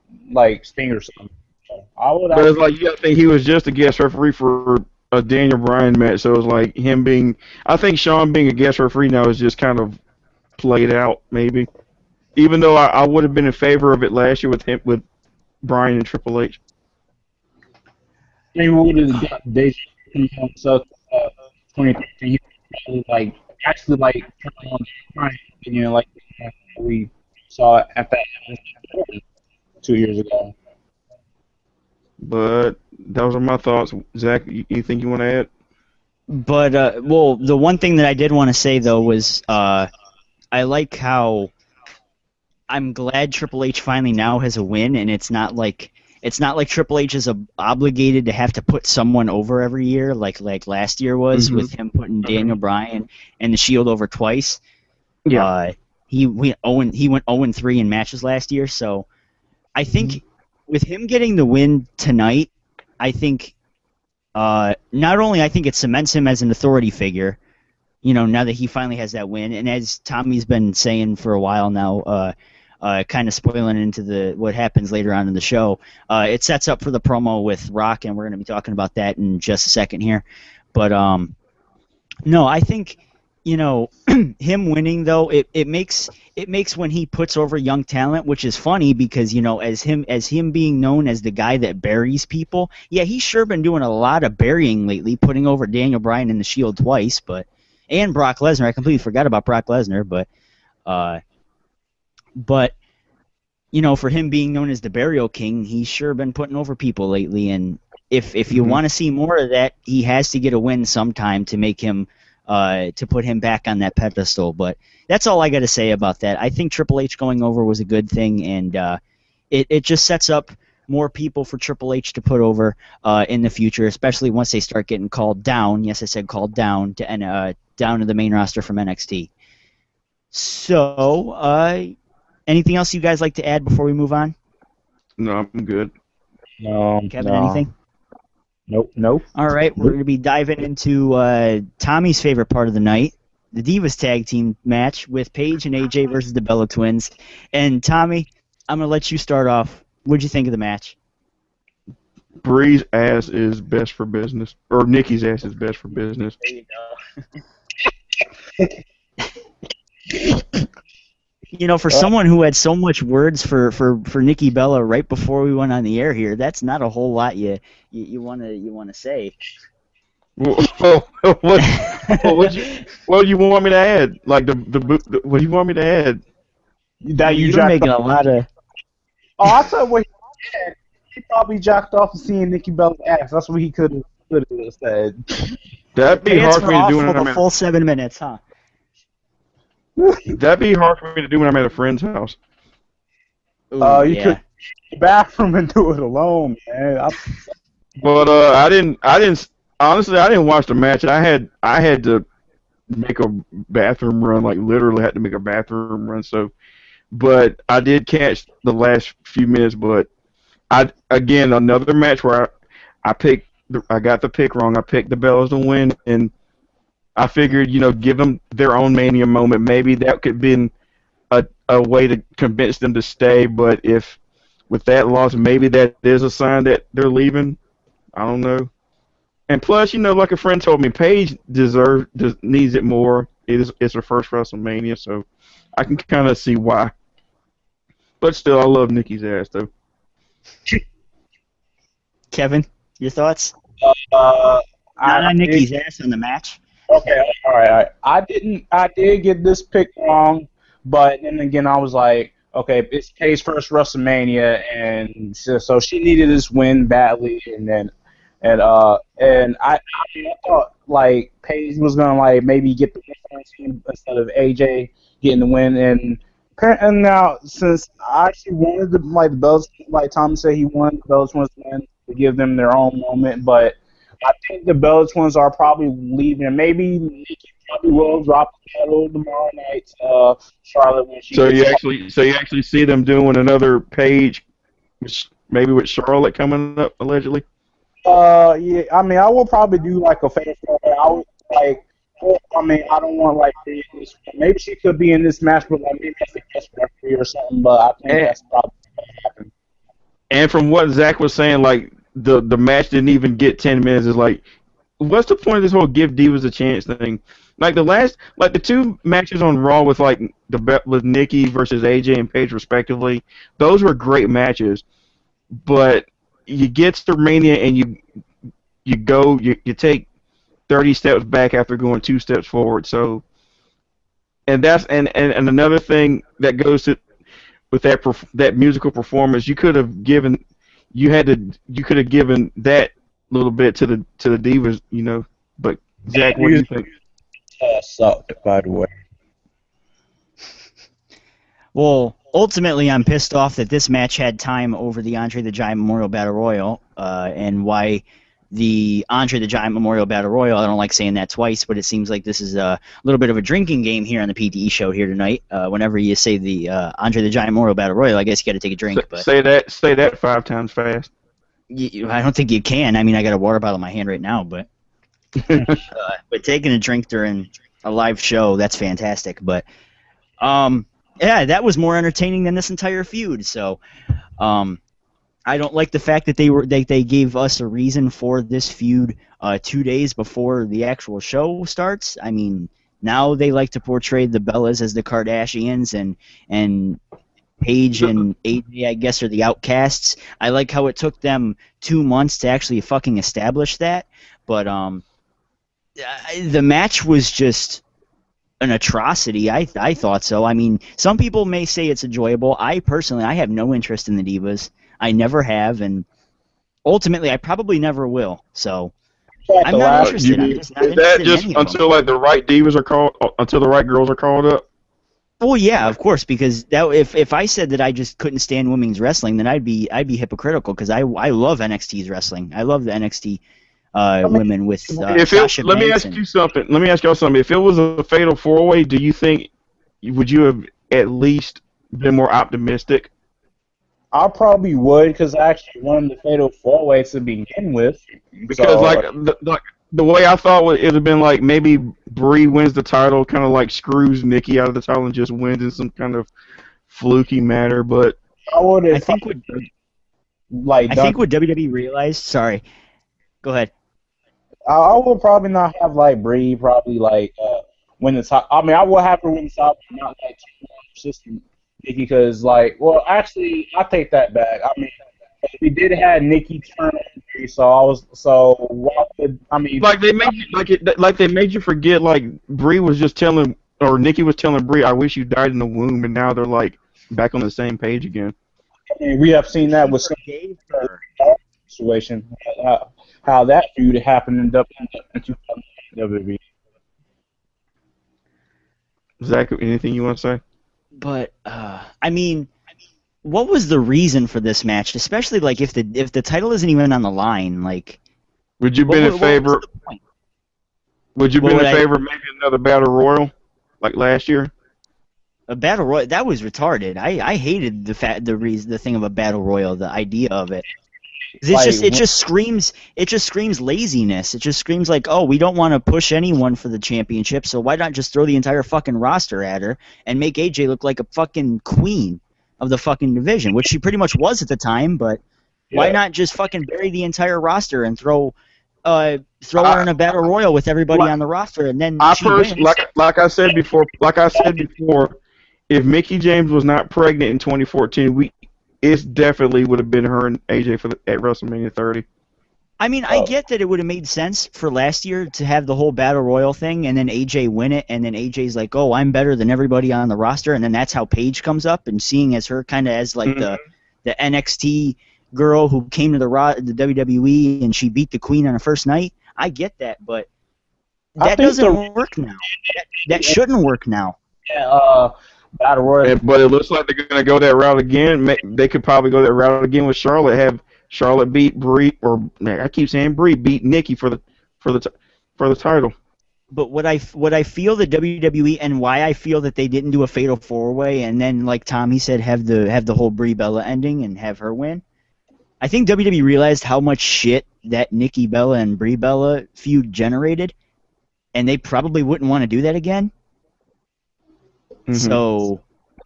Sting or something. So I would but it's actually. like, you gotta think he was just a guest referee for a Daniel Bryan match, so it was like him being, I think Shawn being a guest referee now is just kind of played out, maybe. Even though I would have been in favor of it last year with him, with Bryan and Triple H. Maybe we would have got Deja so 2013. He probably like actually like turn on Bryan, like we saw at that 2 years ago. But those are my thoughts. Zach, you think you want to add? well, the one thing that I did want to say though was I like how I'm glad Triple H finally now has a win, and it's not like Triple H is obligated to have to put someone over every year, like last year was Mhm. with him putting Daniel Bryan and the Shield over twice. Yeah. He went 0-3 in matches last year, so I think with him getting the win tonight, I think not only I think it cements him as an authority figure, now that he finally has that win, and as Tommy's been saying for a while now, kind of spoiling into what happens later on in the show, it sets up for the promo with Rock, and we're going to be talking about that in just a second here. But no, I think him winning though it makes when he puts over young talent, which is funny because as him being known as the guy that buries people, yeah, he's sure been doing a lot of burying lately, putting over Daniel Bryan in the Shield twice, and Brock Lesnar. I completely forgot about Brock Lesnar, but for him being known as the Burial King, he's sure been putting over people lately, and if you want to see more of that, he has to get a win sometime to make him to put him back on that pedestal. But that's all I got to say about that. I think Triple H going over was a good thing, and it just sets up more people for Triple H to put over in the future, especially once they start getting called down. Yes, I said called down to the main roster from NXT. So, anything else you guys like to add before we move on? No, I'm good. No, Kevin, no, anything? nope. All right, we're going to be diving into Tommy's favorite part of the night, the Divas Tag Team match with Paige and AJ versus the Bella Twins. And Tommy, I'm going to let you start off. What'd you think of the match? Bree's ass is best for business, or Nikki's ass is best for business. There you go. For someone who had so much words for Nikki Bella right before we went on the air here, that's not a whole lot you want to say. what do you want me to add? Like what do you want me to add? That you You're jacked making off. a lot of. Oh, I thought what he said. He probably jacked off of seeing Nikki Bella's ass. That's what he could have said. That'd be Pants hard for were me to off do for when the I'm full 7 minutes, huh? That'd be hard for me to do when I'm at a friend's house. Ooh, You yeah. could go to the bathroom and do it alone, man. But I didn't. Honestly, I didn't watch the match. I had to make a bathroom run. Like literally had to make a bathroom run. So, but I did catch the last few minutes. But again another match where I got the pick wrong. I picked the Bellas to win, and I figured give them their own Mania moment. Maybe that could have been a way to convince them to stay. But if with that loss, maybe that is a sign that they're leaving. I don't know. And plus, like a friend told me, Paige needs it more. It's her first WrestleMania, so I can kind of see why. But still, I love Nikki's ass though. Kevin, your thoughts? Uh, Not I on did, Nikki's ass on the match. okay, all right. I did get this pick wrong, but then again, I was like, okay, it's Paige first WrestleMania, and so she needed this win badly, and I thought like Paige was gonna like maybe get the win instead of AJ getting the win, and now since I actually wanted the belts, like Tom said, he wanted the belts to win to give them their own moment, but I think the Bella Twins are probably leaving. Maybe Nikki probably will drop the title tomorrow night. Charlotte when she So gets you actually see them doing another page, maybe with Charlotte coming up allegedly. Yeah, I mean, I will probably do like a fatal four. I would like. I mean, I don't want like maybe she could be in this match, but like maybe as a guest referee or something. But I think that's probably gonna happen. And from what Zach was saying, like the match didn't even get 10 minutes. Is like, what's the point of this whole give Divas a chance thing? Like the two matches on Raw with like with Nikki versus AJ and Paige respectively, those were great matches. But you get to Mania and you take 30 steps back after going 2 steps forward. So, and that's and another thing that goes to with that musical performance, you could have given that little bit to the Divas, you know. But Zach, what do you think? Sucked, by the way. Well, ultimately, I'm pissed off that this match had time over the Andre the Giant Memorial Battle Royal, and why the Andre the Giant Memorial Battle Royal, I don't like saying that twice, but it seems like this is a little bit of a drinking game here on the PTE show here tonight. Whenever you say the Andre the Giant Memorial Battle Royal, I guess you got to take a drink. But say that 5 times fast. I don't think you can. I mean, I got a water bottle in my hand right now, but taking a drink during a live show, that's fantastic. But yeah, that was more entertaining than this entire feud. So I don't like the fact that they gave us a reason for this feud 2 days before the actual show starts. I mean, now they like to portray the Bellas as the Kardashians and Paige and AJ, I guess, are the outcasts. I like how it took them 2 months to actually fucking establish that. But the match was just an atrocity. I thought so. I mean, some people may say it's enjoyable. I have no interest in the Divas. I never have, and ultimately, I probably never will. So I'm not interested. I'm just not interested in any of them. Until like the right divas are called, until the right girls are called up. Well, yeah, of course, because if I said that I just couldn't stand women's wrestling, then I'd be hypocritical, because I love NXT's wrestling. I love the NXT women with Sasha let me Banks ask you something. Let me ask y'all something. If it was a fatal 4-way, do you think would you have at least been more optimistic? I probably would, because I actually won the fatal 4-way to begin with. Because so, the way I thought it would have been like maybe Brie wins the title, kind of like screws Nikki out of the title and just wins in some kind of fluky manner. But I think what WWE realized. Sorry, go ahead. I would probably not have like Brie probably like win the top. I mean, I would have her win the top, but not like consistent Nikki, because like, well, actually, I take that back. I mean, we did have Nikki turn on Brie, like they made you forget, like Brie was just telling, or Nikki was telling Brie, "I wish you died in the womb," and now they're like back on the same page again. I mean, we have seen that with some situation. How that feud happened in WWE. Zach, anything you want to say? But I mean, what was the reason for this match? Especially like if the title isn't even on the line, like. Would you been in favor? Would you been in favor of maybe another battle royal, like last year? A battle royal, that was retarded. I hated the thing of a battle royal, the idea of it. It just screams laziness. It just screams like, oh, we don't want to push anyone for the championship, so why not just throw the entire fucking roster at her and make AJ look like a fucking queen of the fucking division, which she pretty much was at the time, but why not just fucking bury the entire roster and throw her in a battle royal with everybody on the roster, and then she wins. Like I said before, if Mickie James was not pregnant in 2014, it definitely would have been her and AJ at WrestleMania 30. I mean, I get that it would have made sense for last year to have the whole Battle Royal thing, and then AJ win it, and then AJ's like, oh, I'm better than everybody on the roster, and then that's how Paige comes up, and seeing as her kind of as like the NXT girl who came to the WWE and she beat the Queen on her first night. I get that, but that doesn't work now. That shouldn't work now. Yeah, Battle Royal. But it looks like they're going to go that route again. They could probably go that route again with Charlotte. Have Charlotte beat Brie, or I keep saying Brie beat Nikki for the title. But what I feel the WWE and why I feel that they didn't do a fatal four-way and then like Tommy said have the whole Brie Bella ending and have her win. I think WWE realized how much shit that Nikki Bella and Brie Bella feud generated, and they probably wouldn't want to do that again. Mm-hmm. So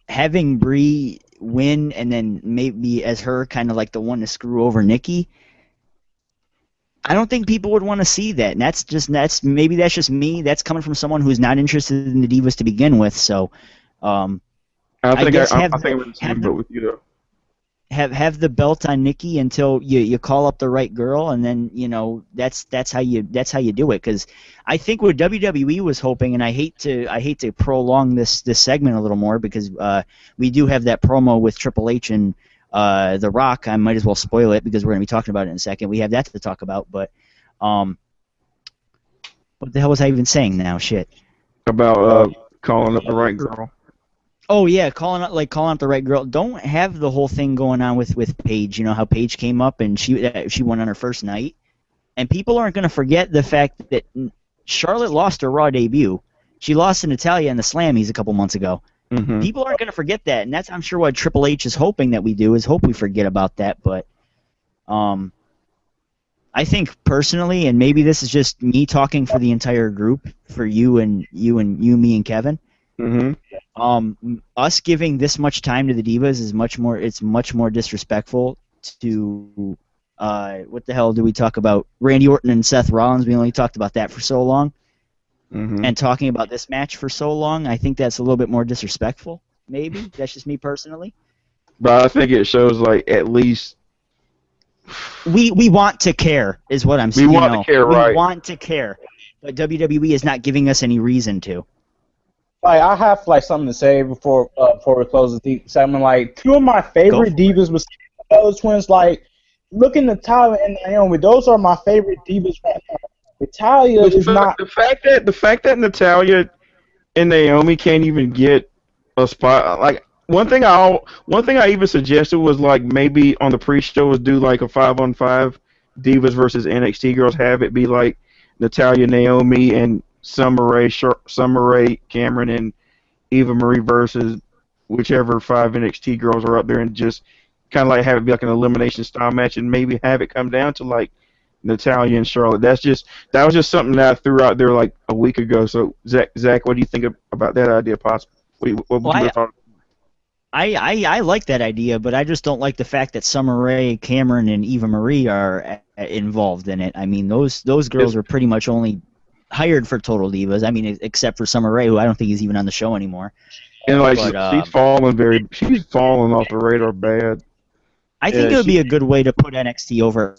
having Brie win and then maybe as her kind of like the one to screw over Nikki, I don't think people would want to see that. And that's just me. That's coming from someone who's not interested in the Divas to begin with. So I think I'm in the same boat with you though. Have the belt on Nikki until you call up the right girl, and then that's how you do it. Because I think what WWE was hoping, and I hate to prolong this segment a little more because we do have that promo with Triple H and The Rock. I might as well spoil it because we're going to be talking about it in a second. We have that to talk about, but what the hell was I even saying now? Shit. About calling up the right girl. Oh yeah, calling out the right girl. Don't have the whole thing going on with Paige. You know how Paige came up and she won on her first night, and people aren't going to forget the fact that Charlotte lost her Raw debut. She lost to Natalya in the Slammies a couple months ago. Mm-hmm. People aren't going to forget that, and that's I'm sure what Triple H is hoping that we do is hope we forget about that. But I think personally, and maybe this is just me talking for the entire group, for you, me, and Kevin. Mm-hmm. Us giving this much time to the Divas is much more disrespectful to what the hell do we talk about? Randy Orton and Seth Rollins. We only talked about that for so long, and talking about this match for so long. I think that's a little bit more disrespectful. Maybe that's just me personally. But I think it shows like at least we want to care is what I'm saying. We want to care, right? We want to care, but WWE is not giving us any reason to. Like I have like something to say before we close the segment. Like two of my favorite divas was those twins. Like looking Natalya and Naomi, those are my favorite divas right now. Natalya is not the fact that Natalya and Naomi can't even get a spot. Like one thing I even suggested was like maybe on the pre-show was do like a 5-on-5 Divas versus NXT girls. Have it be like Natalya, Naomi, and Summer Rae, Cameron, and Eva Marie versus whichever 5 NXT girls are up there, and just kind of like have it be like an elimination style match, and maybe have it come down to like Natalya and Charlotte. That was just something that I threw out there like a week ago. So Zach, what do you think about that idea? Possible? What would you have thought? I like that idea, but I just don't like the fact that Summer Rae, Cameron, and Eva Marie are involved in it. I mean, those girls are pretty much only hired for Total Divas. I mean, except for Summer Rae, who I don't think is even on the show anymore. And like she's fallen off the radar bad. I think it would be a good way to put NXT over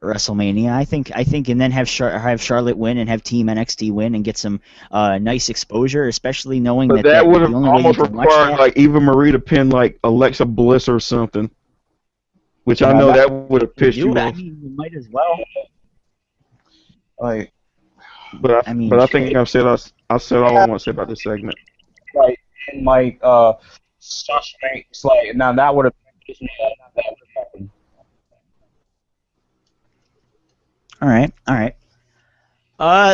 WrestleMania. I think, and then have Charlotte win and have Team NXT win and get some nice exposure, especially knowing that would have almost required like Eva Marie to pin like Alexa Bliss or something, which I know that would have pissed you off. I mean, you might as well. Like. But I think I've said all I want to say about this segment. Like and like Sasha Banks, like now that would have happened. All right.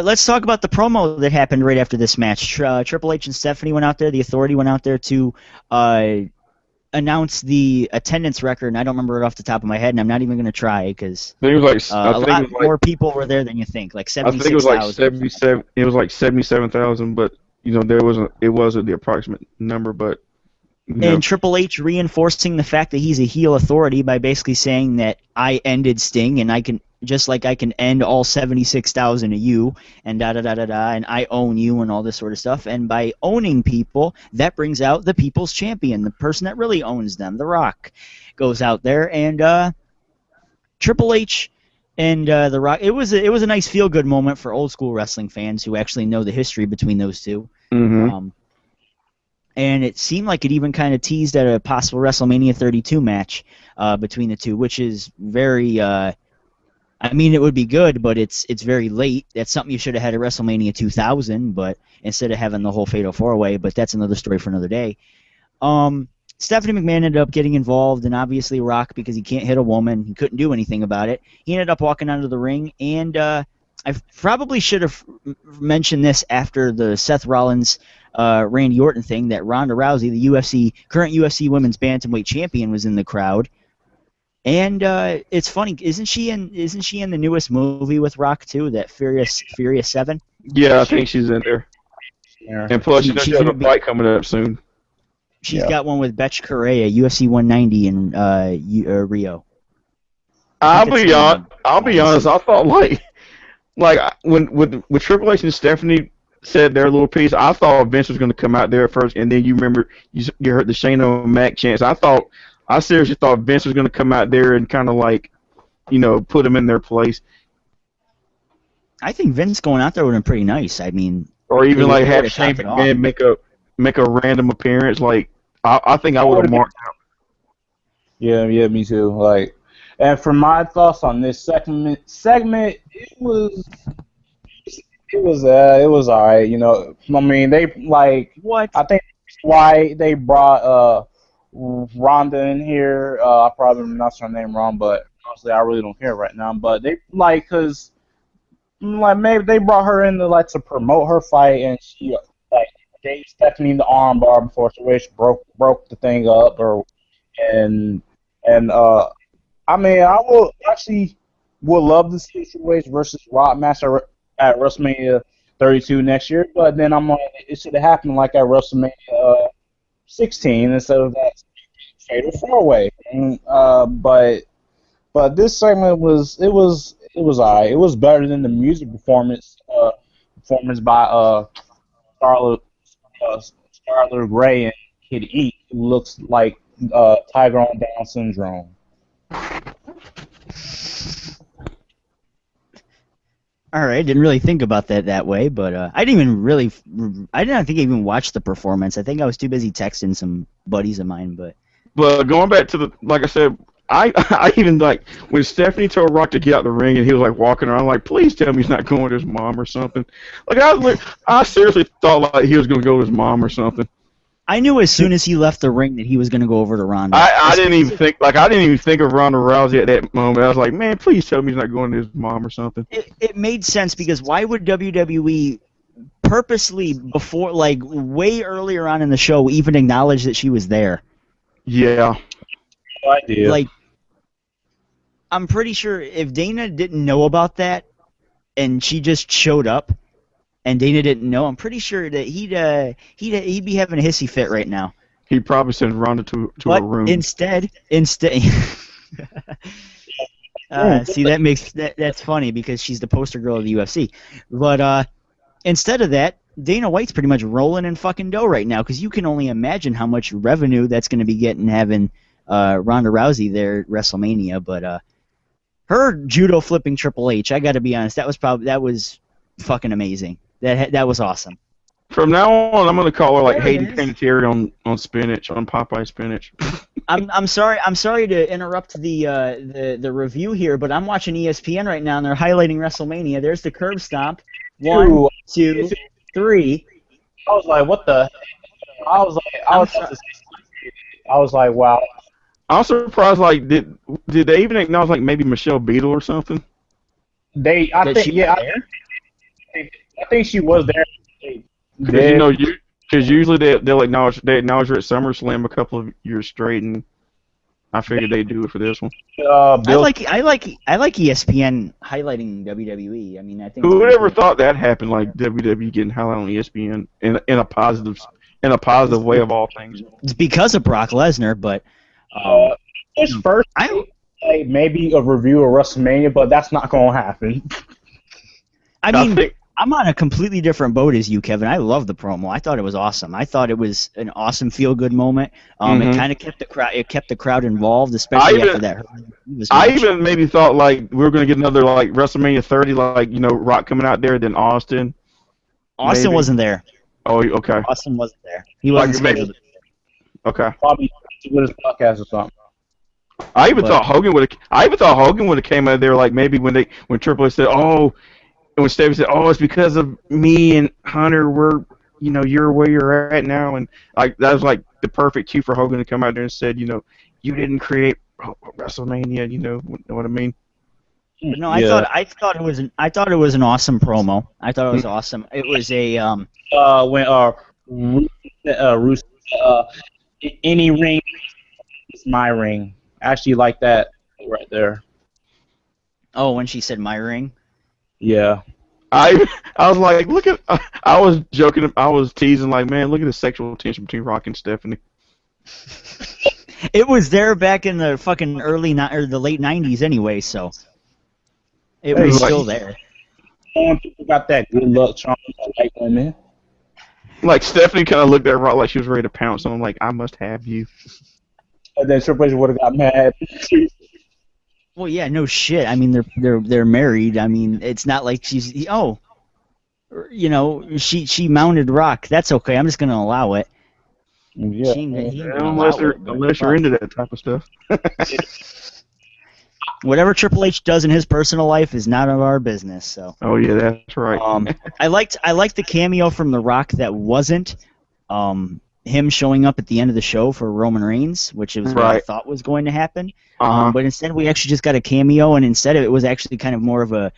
Let's talk about the promo that happened right after this match. Triple H and Stephanie went out there. The Authority went out there to announce the attendance record, and I don't remember it off the top of my head, and I'm not even going to try because a lot more people were there than you think, like 76,000. I think it was like 77. It was like 77,000, but it wasn't the approximate number, but. And Triple H reinforcing the fact that he's a heel authority by basically saying that I ended Sting, and I can end all 76,000 of you, and and I own you, and all this sort of stuff. And by owning people, that brings out the people's champion, the person that really owns them. The Rock goes out there, and Triple H and The Rock. It was a nice feel good moment for old school wrestling fans who actually know the history between those two. Mm-hmm. And it seemed like it even kind of teased at a possible WrestleMania 32 match between the two, which is very. I mean, it would be good, but it's very late. That's something you should have had at WrestleMania 2000, but instead of having the whole Fatal 4-Way. But that's another story for another day. Stephanie McMahon ended up getting involved, and obviously Rock, because he can't hit a woman, he couldn't do anything about it. He ended up walking onto the ring, and I probably should have mentioned this after the Seth Rollins, Randy Orton thing, that Ronda Rousey, the current UFC Women's Bantamweight Champion, was in the crowd. And it's funny, isn't she in the newest movie with Rock too, that Furious 7? Yeah, I think she's in there. Yeah. And plus, she she's has a gonna be- fight coming up soon. She's got one with Betch Correa, UFC 190 in Rio. I'll be honest. I thought when Triple H and Stephanie said their little piece, I thought Vince was going to come out there first, and then you remember you heard the Shane O'Mac chants. I seriously thought Vince was going to come out there and kind of put them in their place, I think Vince going out there would have been pretty nice. I mean, or even have have Shane topped it off. McMahon make a random appearance. I think I would have marked out. Yeah, me too. And for my thoughts on this segment, it was alright. I mean, they What? I think why they brought Ronda in here. I probably pronounced her name wrong, but honestly, I really don't care right now. But they cause maybe they brought her in to promote her fight, and she gave Stephanie the armbar before she broke the thing up, I mean, I would love to see Triple H versus Rock match at WrestleMania 32 next year, but then I'm like, it should have happened at WrestleMania 16 instead of that Fatal 4-Way. But this segment was alright. It was better than the music performance by Scarlett Gray and Kid E, who looks like Tiger on Down syndrome. All right, didn't really think about that way, but I didn't think I even watched the performance. I think I was too busy texting some buddies of mine. But going back to like I said, I even when Stephanie told Rock to get out the ring and he was walking around please tell me he's not going with his mom or something. I seriously thought he was going to go with his mom or something. I knew as soon as he left the ring that he was going to go over to Ronda. I didn't even think of Ronda Rousey at that moment. I was like, man, please tell me he's not going to his mom or something. It made sense, because why would WWE purposely before way earlier on in the show even acknowledge that she was there? Yeah. No idea. I'm pretty sure if Dana didn't know about that and she just showed up and Dana didn't know, I'm pretty sure that he'd be having a hissy fit right now. He'd probably send Ronda to a room. Instead see, that's funny because she's the poster girl of the UFC. But instead of that, Dana White's pretty much rolling in fucking dough right now, because you can only imagine how much revenue that's going to be getting having Ronda Rousey there at WrestleMania. But her judo flipping Triple H, I got to be honest, that was fucking amazing. That was awesome. From now on, I'm gonna call her Hayden Panettiere on spinach, on Popeye spinach. I'm sorry to interrupt the review here, but I'm watching ESPN right now and they're highlighting WrestleMania. There's the curb stomp. 1, 2, 3. I was like, what the? I was like, wow. I'm surprised. Did they even acknowledge maybe Michelle Beadle or something? I think she was there. Because usually they'll acknowledge her at SummerSlam a couple of years straight, and I figured they'd do it for this one. I like ESPN highlighting WWE. I mean, I think. Who would ever thought that happened? WWE getting highlighted on ESPN in a positive way of all things. It's because of Brock Lesnar, but. First, maybe a review of WrestleMania, but that's not going to happen. I mean, I'm on a completely different boat as you, Kevin. I love the promo. I thought it was awesome. I thought it was an awesome feel-good moment. It kind of kept the crowd involved, especially after that. I even maybe thought we were going to get another WrestleMania 30, Rock coming out there, then Austin. Austin maybe. Wasn't there. Oh, okay. Austin wasn't there. He wasn't scheduled. Okay. Probably with his podcast or something. I even thought Hogan would have came out there maybe when Triple H said, "Oh," and when Stevie said, "Oh, it's because of me and Hunter we're you're where you're at now, and like that was like the perfect cue for Hogan to come out there and said, you didn't create WrestleMania, know what I mean? But no, Yeah. I thought it was an awesome promo. I thought it was awesome. It was a When Rusev, any ring is my ring. I actually like that right there. when she said my ring. Yeah. I was like, look at, I was joking, I was teasing like, man, look at the sexual tension between Rock and Stephanie. It was there back in the fucking or the late '90s anyway, so it It was was like, still there. People got that good luck charm for white women. like Stephanie kind of looked at Rock like she was ready to pounce on him, like, I must have you. And then Triple H would have got mad. Well, yeah, no shit. I mean, they're married. I mean, it's not like she mounted Rock. That's okay. I'm just gonna allow it. Yeah. He ain't gonna Unless allow it, but unless you're into that type of stuff. whatever Triple H does in his personal life is none of our business. So. Oh yeah, that's right. I liked the cameo from The Rock that wasn't him showing up at the end of the show for Roman Reigns, which is what I Right. thought was going to happen. Uh-huh. But instead, we actually just got a cameo, and instead of it was actually kind of more of a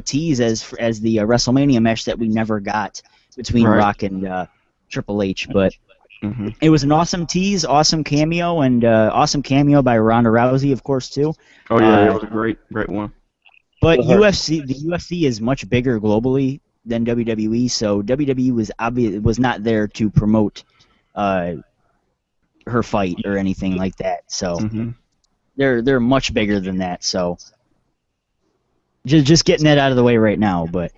tease as the WrestleMania match that we never got between Right. Rock and Triple H. But hmm it was an awesome tease, awesome cameo, and awesome cameo by Ronda Rousey, of course, too. Oh yeah, it was a great one. But Uh-huh. the UFC is much bigger globally than WWE, so WWE was not there to promote her fight or anything like that. So hmm they're much bigger than that. So just getting that out of the way right now. But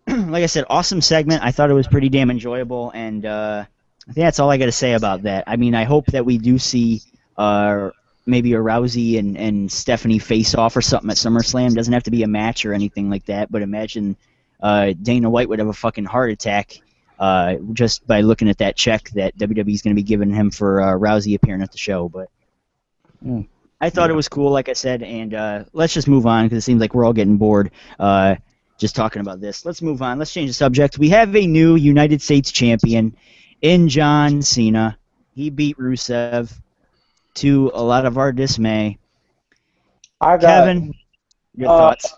like I said, awesome segment. I thought it was pretty damn enjoyable, and I think that's all I got to say about that. I mean, I hope that we do see maybe a Rousey and Stephanie face off or something at SummerSlam. Doesn't have to be a match or anything like that. But imagine Dana White would have a fucking heart attack just by looking at that check that WWE's going to be giving him for Rousey appearing at the show. But I thought it was cool, like I said, and let's just move on because it seems like we're all getting bored just talking about this. Let's move on. Let's change the subject. We have a new United States champion in John Cena. He beat Rusev to a lot of our dismay. I got, Kevin, your thoughts?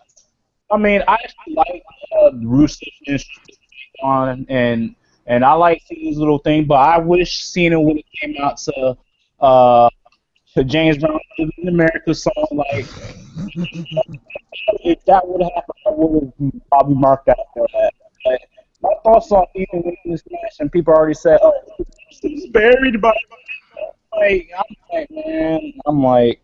I mean, I actually like Rusev on, and I like Cena's little thing, but I wish Cena would have came out to James Brown in America song. Like, if that would have happened, I would have probably marked out for that. But my thoughts on even winning this match, and people already said, "Oh, he's buried by." I'm like,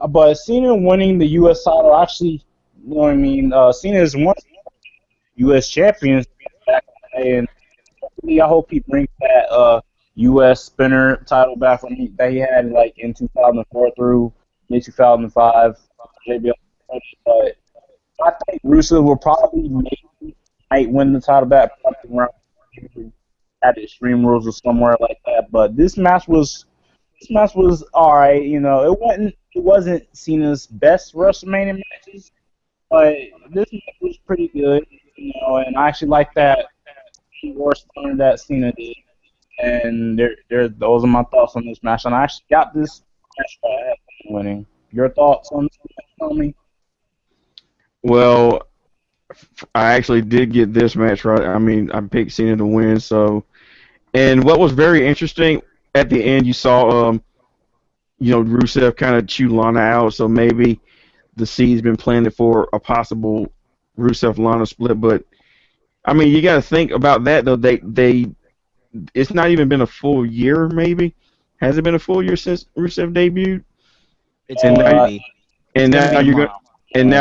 but Cena winning the U.S. title actually, you know what I mean? Cena is one U.S. champion back in the day, and hopefully I hope he brings that U.S. spinner title back from that he had like in 2004 through mid 2005. But I think Rusev will probably might win the title back probably around at Extreme Rules or somewhere like that. But this match was all right. You know, it wasn't Cena's best WrestleMania matches, but this match was pretty good. You know, and I actually like that war stunner that Cena did. And those are my thoughts on this match. And I actually got this match by winning. Your thoughts on this match, Tommy? Well, I actually did get this match right. I mean, I picked Cena to win. So, and what was very interesting at the end, you saw, Rusev kind of chew Lana out. So maybe the seed's been planted for a possible Rusev-Lana split. But I mean, you got to think about that though. It's not even been a full year, maybe. Has it been a full year since Rusev debuted? It's And going to be. And It's now gonna be you're tomorrow.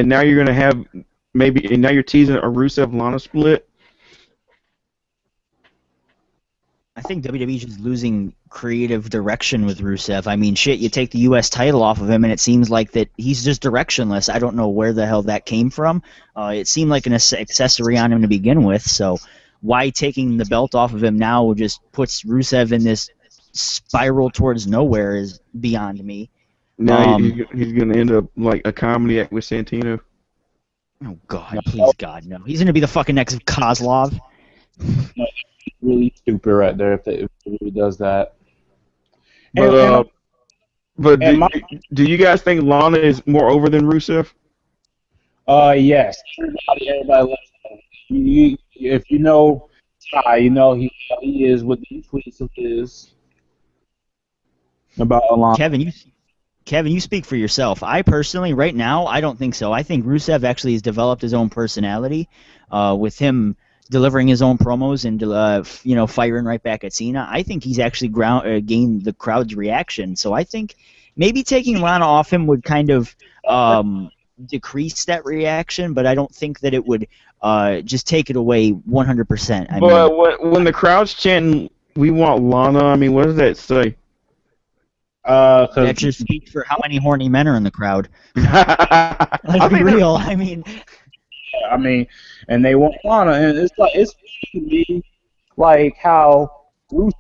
now you're gonna have maybe, and now you're teasing a Rusev-Lana split. I think WWE's just losing creative direction with Rusev. I mean, shit, you take the U.S. title off of him, and it seems like that he's just directionless. I don't know where the hell that came from. It seemed like an accessory on him to begin with, so why taking the belt off of him now just puts Rusev in this spiral towards nowhere is beyond me. Now he's gonna end up like a comedy act with Santino. Oh, God, please, God, no. He's going to be the fucking next Kozlov. Like, it's really stupid right there if it really does that. But And uh, but and my do you guys think Lana is more over than Rusev? yes, everybody loves him. If you know Ty, you know he is what the tweets of his about Alana. Kevin, you speak for yourself. I personally, right now, I don't think so. I think Rusev actually has developed his own personality, with him delivering his own promos and firing right back at Cena. I think he's actually gained the crowd's reaction. So I think maybe taking Lana off him would kind of decrease that reaction, but I don't think that it would just take it away 100%. I mean, But when the crowd's chanting, "We want Lana," I mean, what does that say? Because that just speaks for how many horny men are in the crowd. I Let's be think real. I mean, I mean, and they want Lana, and it's to me like how Rusev,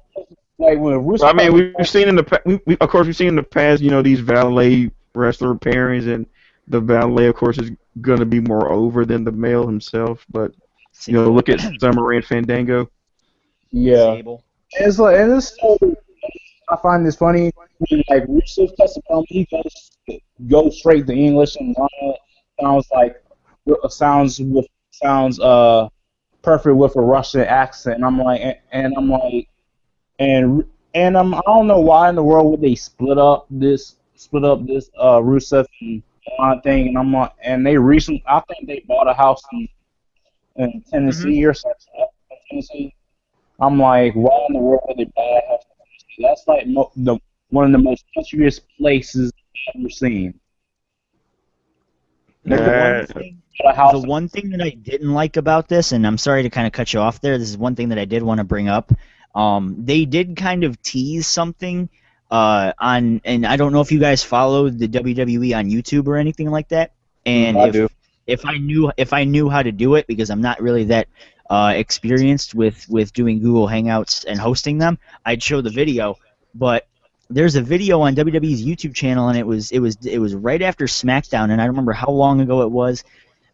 like when I mean, Rusev, we've seen in the of course we've seen in the past, these valet wrestler pairings, and the valet, of course, is going to be more over than the male himself. But look at Summer and Fandango. yeah, Sable. and it's so I find this funny when like Rusev cuts about me, he goes straight to English, and Lana sounds like sounds perfect with a Russian accent. And I'm like, and I don't know why in the world would they split up this Rusev and Lana thing. And I'm like, and they recently, I think they bought a house in Tennessee or something. Tennessee. I'm like, why in the world would they buy a house in Tennessee? That's like one of the most countryest places I've ever seen. The Uh, one thing that I didn't like about this, and I'm sorry to kind of cut you off there, this is one thing that I did want to bring up. They did kind of tease something and I don't know if you guys follow the WWE on YouTube or anything like that. And I do. if I knew how to do it, because I'm not really that experienced with doing Google Hangouts and hosting them, I'd show the video. But there's a video on WWE's YouTube channel, and it was right after SmackDown, and I don't remember how long ago it was,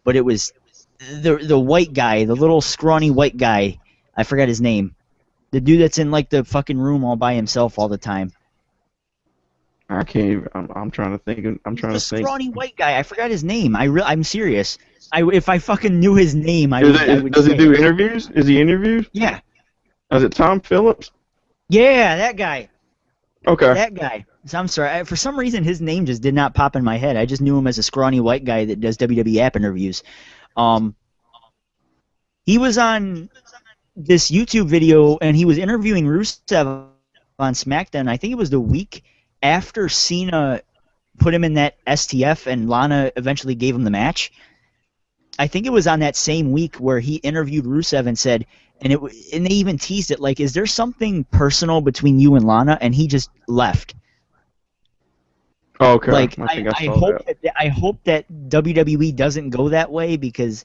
but it was the white guy, the little scrawny white guy. I forgot his name. The dude that's in like the fucking room all by himself all the time. I can't. Even, I'm trying to think. I'm trying The to think. scrawny white guy. I forgot his name. I'm serious. If I fucking knew his name, I would Does he say do it. interviews? Is he interviewed? Yeah. Is it Tom Phillips? Yeah, that guy. Okay. That guy. So I'm sorry. For some reason, his name just did not pop in my head. I just knew him as a scrawny white guy that does WWE app interviews. He was on this YouTube video, and he was interviewing Rusev on SmackDown. I think it was the week after Cena put him in that STF and Lana eventually gave him the match. I think it was on that same week where he interviewed Rusev and said, and they even teased it, like, is there something personal between you and Lana? And he just left. Okay. Like, I think I saw hope that. I hope that WWE doesn't go that way, because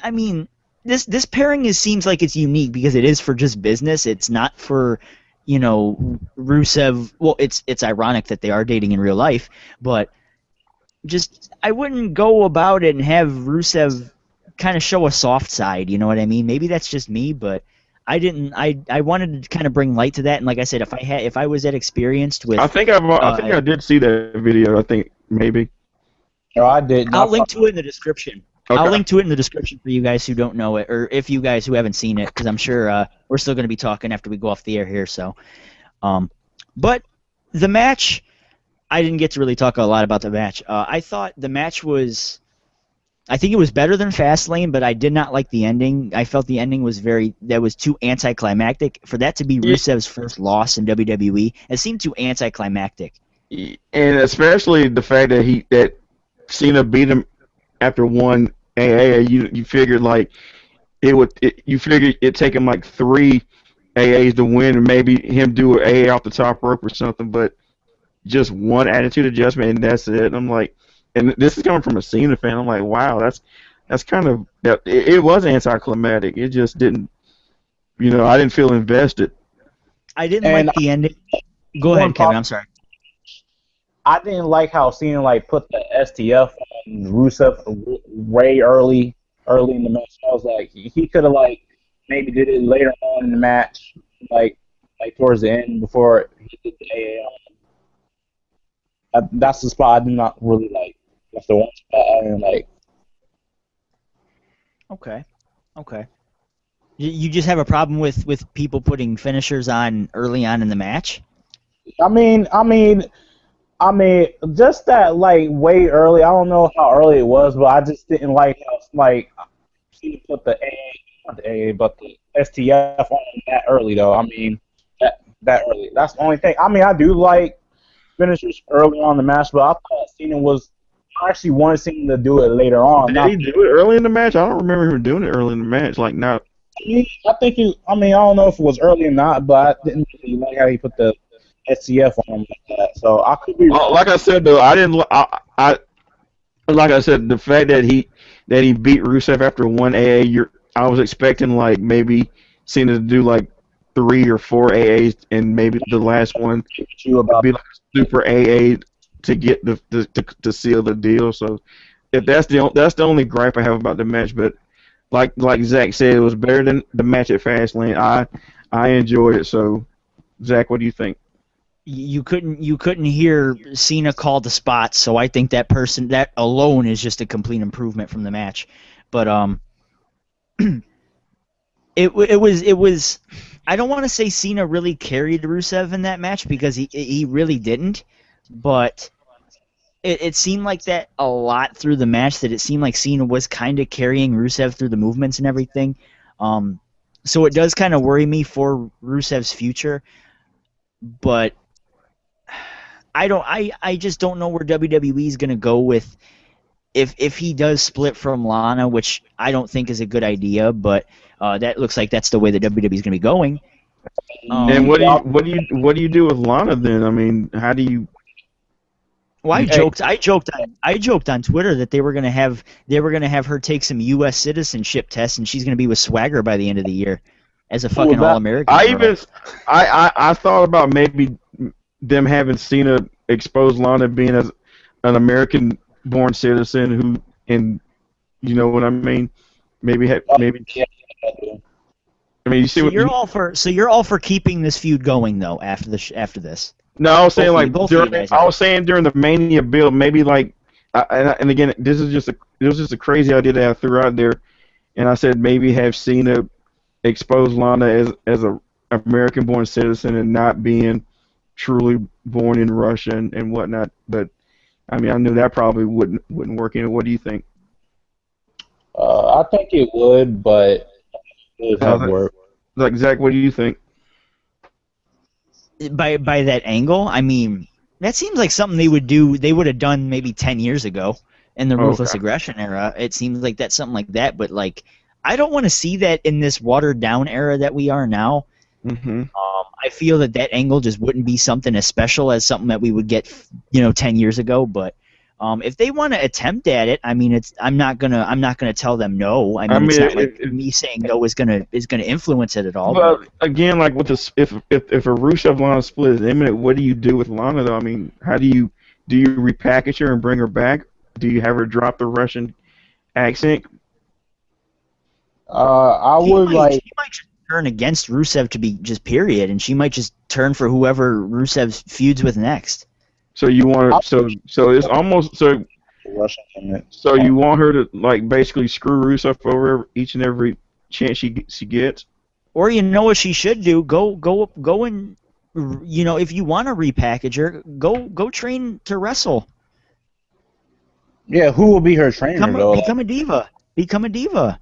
I mean, this pairing seems like it's unique because it is for just business. It's not for, Rusev. Well, it's ironic that they are dating in real life, but just I wouldn't go about it and have Rusev kind of show a soft side. You know what I mean? Maybe that's just me, but I didn't. I wanted to kind of bring light to that. And like I said, if I was that experienced with, I think I did see that video. I think maybe. No, I did. I'll link to it in the description. Okay. I'll link to it in the description for you guys who don't know it, or if you guys who haven't seen it, because I'm sure we're still going to be talking after we go off the air here. So, but the match, I didn't get to really talk a lot about the match. I thought the match was, I think it was better than Fastlane, but I did not like the ending. I felt the ending was too anticlimactic. For that to be Rusev's first loss in WWE, it seemed too anticlimactic. And especially the fact that Cena beat him after one AA. You figured like you figured it'd take him like 3 AAs to win, and maybe him do an AA off the top rope or something, but just one attitude adjustment and that's it. And I'm like, and this is coming from a Cena fan. I'm like, wow, that's kind of it was anticlimactic. It just didn't, I didn't feel invested. I didn't like the ending. Go ahead, Kevin. I'm sorry. I didn't like how Cena put the STF on Rusev way early in the match. I was like, he could have maybe did it later on in the match, like towards the end before he did the AA. That's the spot I do not really like. That's the one spot I didn't like. Okay. Okay. You just have a problem with people putting finishers on early on in the match? Just that like way early. I don't know how early it was, but I just didn't like how he put the not the AA, but the STF on that early though. That early. That's the only thing. I do like finishers early on in the match, but I thought Cena was. I actually wanted Cena to do it later on. Did he do it early in the match? I don't remember him doing it early in the match. Like not. I think he. I don't know if it was early or not, but I didn't really like how he put the STF on him like that. So I could be wrong. Like I said though, I didn't. Like I said, the fact that he beat Rusev after one AA, I was expecting like maybe Cena to do like 3 or 4 AAs, and maybe the last one would be like a super AA to get to seal the deal. So if that's the only gripe I have about the match, but like Zach said, it was better than the match at Fastlane. I enjoyed it. So Zach, what do you think? You couldn't hear Cena call the spots, so I think that alone is just a complete improvement from the match. But it was I don't want to say Cena really carried Rusev in that match because he really didn't, but it seemed like that a lot through the match, that it seemed like Cena was kind of carrying Rusev through the movements and everything. So it does kind of worry me for Rusev's future, but I just don't know where WWE is going to go with if he does split from Lana, which I don't think is a good idea, but that looks like that's the way the WWE is going to be going. And what do you do with Lana then? How do you? Well, I joked on Twitter that they were gonna have her take some U.S. citizenship tests, and she's gonna be with Swagger by the end of the year as a fucking All-American. I thought about maybe them having Cena expose Lana being as an American-born citizen and you know what I mean? Maybe. You see you're all for keeping this feud going though after this. No, I was saying during the Mania build, maybe like, and again, this was just a crazy idea that I threw out there, and I said maybe have Cena expose Lana as a American-born citizen and not being truly born in Russia and whatnot. But I knew that probably wouldn't work. What do you think? I think it would, but it doesn't work. Like Zach, what do you think? By that angle, that seems like something they would have done maybe 10 years ago in the Ruthless Aggression era. It seems like that's something like that, but like I don't want to see that in this watered down era that we are now. Mm-hmm. I feel that angle just wouldn't be something as special as something that we would get 10 years ago, but if they want to attempt at it, I'm not gonna tell them no. It's not like me saying no is gonna influence it at all. But again, like with this, if a Rusev Lana split is imminent, what do you do with Lana though? How do you repackage her and bring her back? Do you have her drop the Russian accent? She might just turn against Rusev to be just period, and she might just turn for whoever Rusev feuds with next. So you want her, so it's almost so. So you want her to like basically screw Rusev over each and every chance she gets. Or you know what she should do? Go and if you want to repackage her, go train to wrestle. Yeah, who will be her trainer though? Become a diva. Become a diva.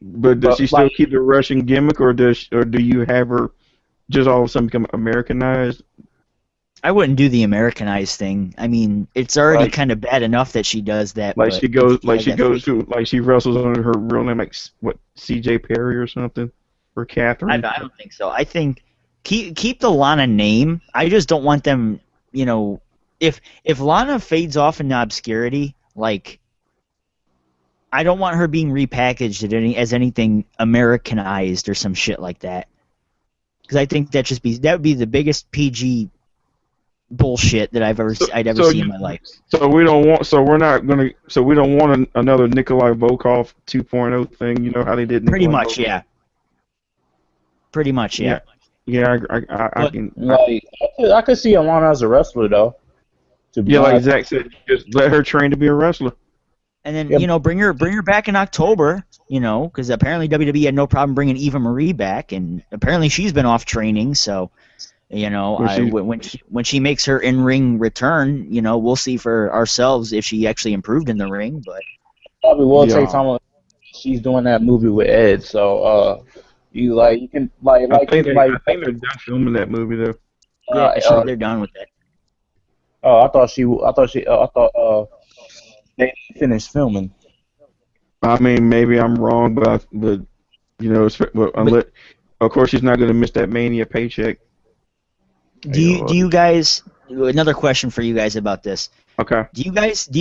But does she still keep the Russian gimmick, or do you have her just all of a sudden become Americanized? I wouldn't do the Americanized thing. It's already kind of bad enough that she does that. She wrestles under her real name, like what, C.J. Perry or something, or Catherine. I don't think so. I think keep the Lana name. I just don't want them. If Lana fades off into obscurity, like I don't want her being repackaged as anything Americanized or some shit like that. Because I think that would be the biggest PG bullshit that I'd ever seen in my life. So we don't want another Nikolai Volkov 2.0 thing. You know how they did. Pretty much, yeah. Pretty much, yeah. Yeah, I But can. I could see Alana as a wrestler though. To be Yeah, like honest, Zach said, just let her train to be a wrestler. and then yeah, bring her back in October. Because apparently WWE had no problem bringing Eva Marie back, and apparently she's been off training. So When she, when she makes her in ring return, we'll see for ourselves if she actually improved in the ring. But probably will take yeah, time. She's doing that movie with Ed, so you can I think they're done filming that movie though. yeah, uh, uh they're done with that. I thought they finished filming. I mean, maybe I'm wrong, but But unless, of course, she's not going to miss that Mania paycheck. do you guys? Another question for you guys about this. Okay. Do you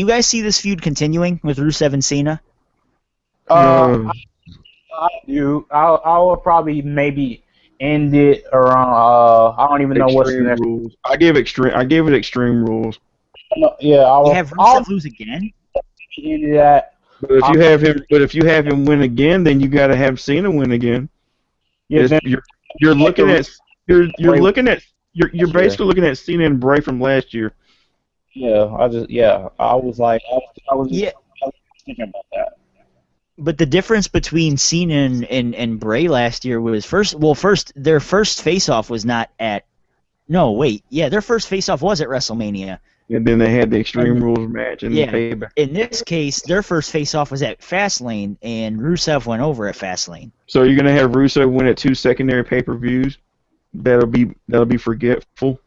guys see this feud continuing with Rusev and Cena? Uh, Uh, I do. I will probably maybe end it around. I don't even know what's the extreme next. rules. I gave it extreme rules. No, yeah, You have I'll Rusev lose again? end that. But if you have him win again, then you got to have Cena win again. Yeah, then You're looking at you're Bray looking at you're last year. basically looking at Cena and Bray from last year. I was like, I was Yeah, thinking about that. but the difference between Cena and Bray last year was first their first face-off was not at no wait yeah their first face-off was at WrestleMania, And then they had the Extreme and Rules match and the yeah, payback. in this case their first face-off was at Fastlane and Rusev went over at Fastlane. So you're gonna have Rusev win at 2 secondary pay-per-views. That'll be forgetful.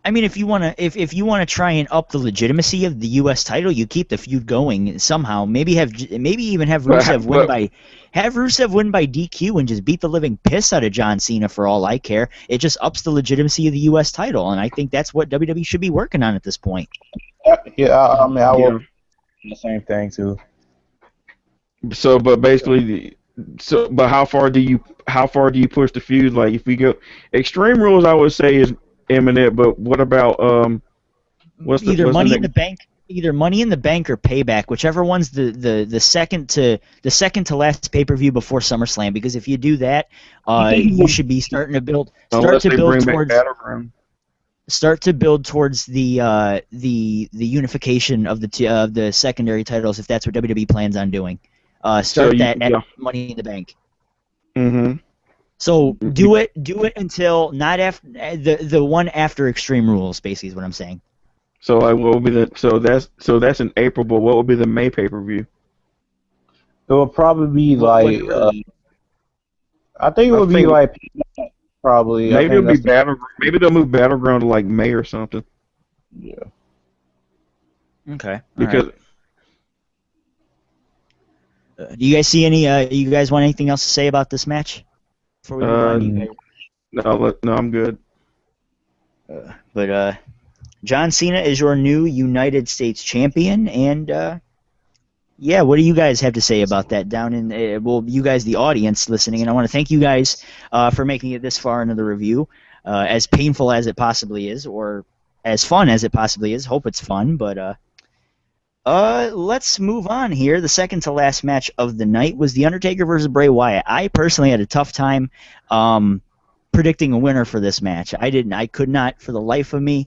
I mean, if you wanna try and up the legitimacy of the U.S. title, you keep the feud going somehow. Maybe even have Rusev win by DQ and just beat the living piss out of John Cena for all I care. It just ups the legitimacy of the U.S. title, and I think that's what WWE should be working on at this point. Yeah, I mean, I Yeah. will do the same thing too. So, but basically, but how far do you push the feud? Like, if we go Extreme Rules, I would say is imminent. But what about what's the Either what's the Money in next? the Bank, either Money in the Bank or Payback, whichever one's the second to last pay-per-view before SummerSlam. Because if you do that, you should be starting to build Unless they bring back towards Battleground. the unification of the secondary titles if that's what WWE plans on doing. So At yeah. Money in the Bank. Mm-hmm. So do it until not after the one after Extreme Rules. Basically, is what I'm saying. So like, what will be the that's in April, but what will be the May pay-per-view? It will probably be like I think it I would be think like probably. I maybe think it'll be that's Maybe they'll move Battleground to like May or something. yeah. Okay. All Because right. Do you guys see any? You guys want anything else to say about this match before we move on? Do you guys? no, I'm good. But John Cena is your new United States champion, and yeah, what do you guys have to say about that? Down in you guys, the audience listening, and I want to thank you guys for making it this far into the review. As painful as it possibly is, or as fun as it possibly is. Hope it's fun, but let's move on here. The second to last match of the night was The Undertaker versus Bray Wyatt. I personally had a tough time predicting a winner for this match. I could not, for the life of me,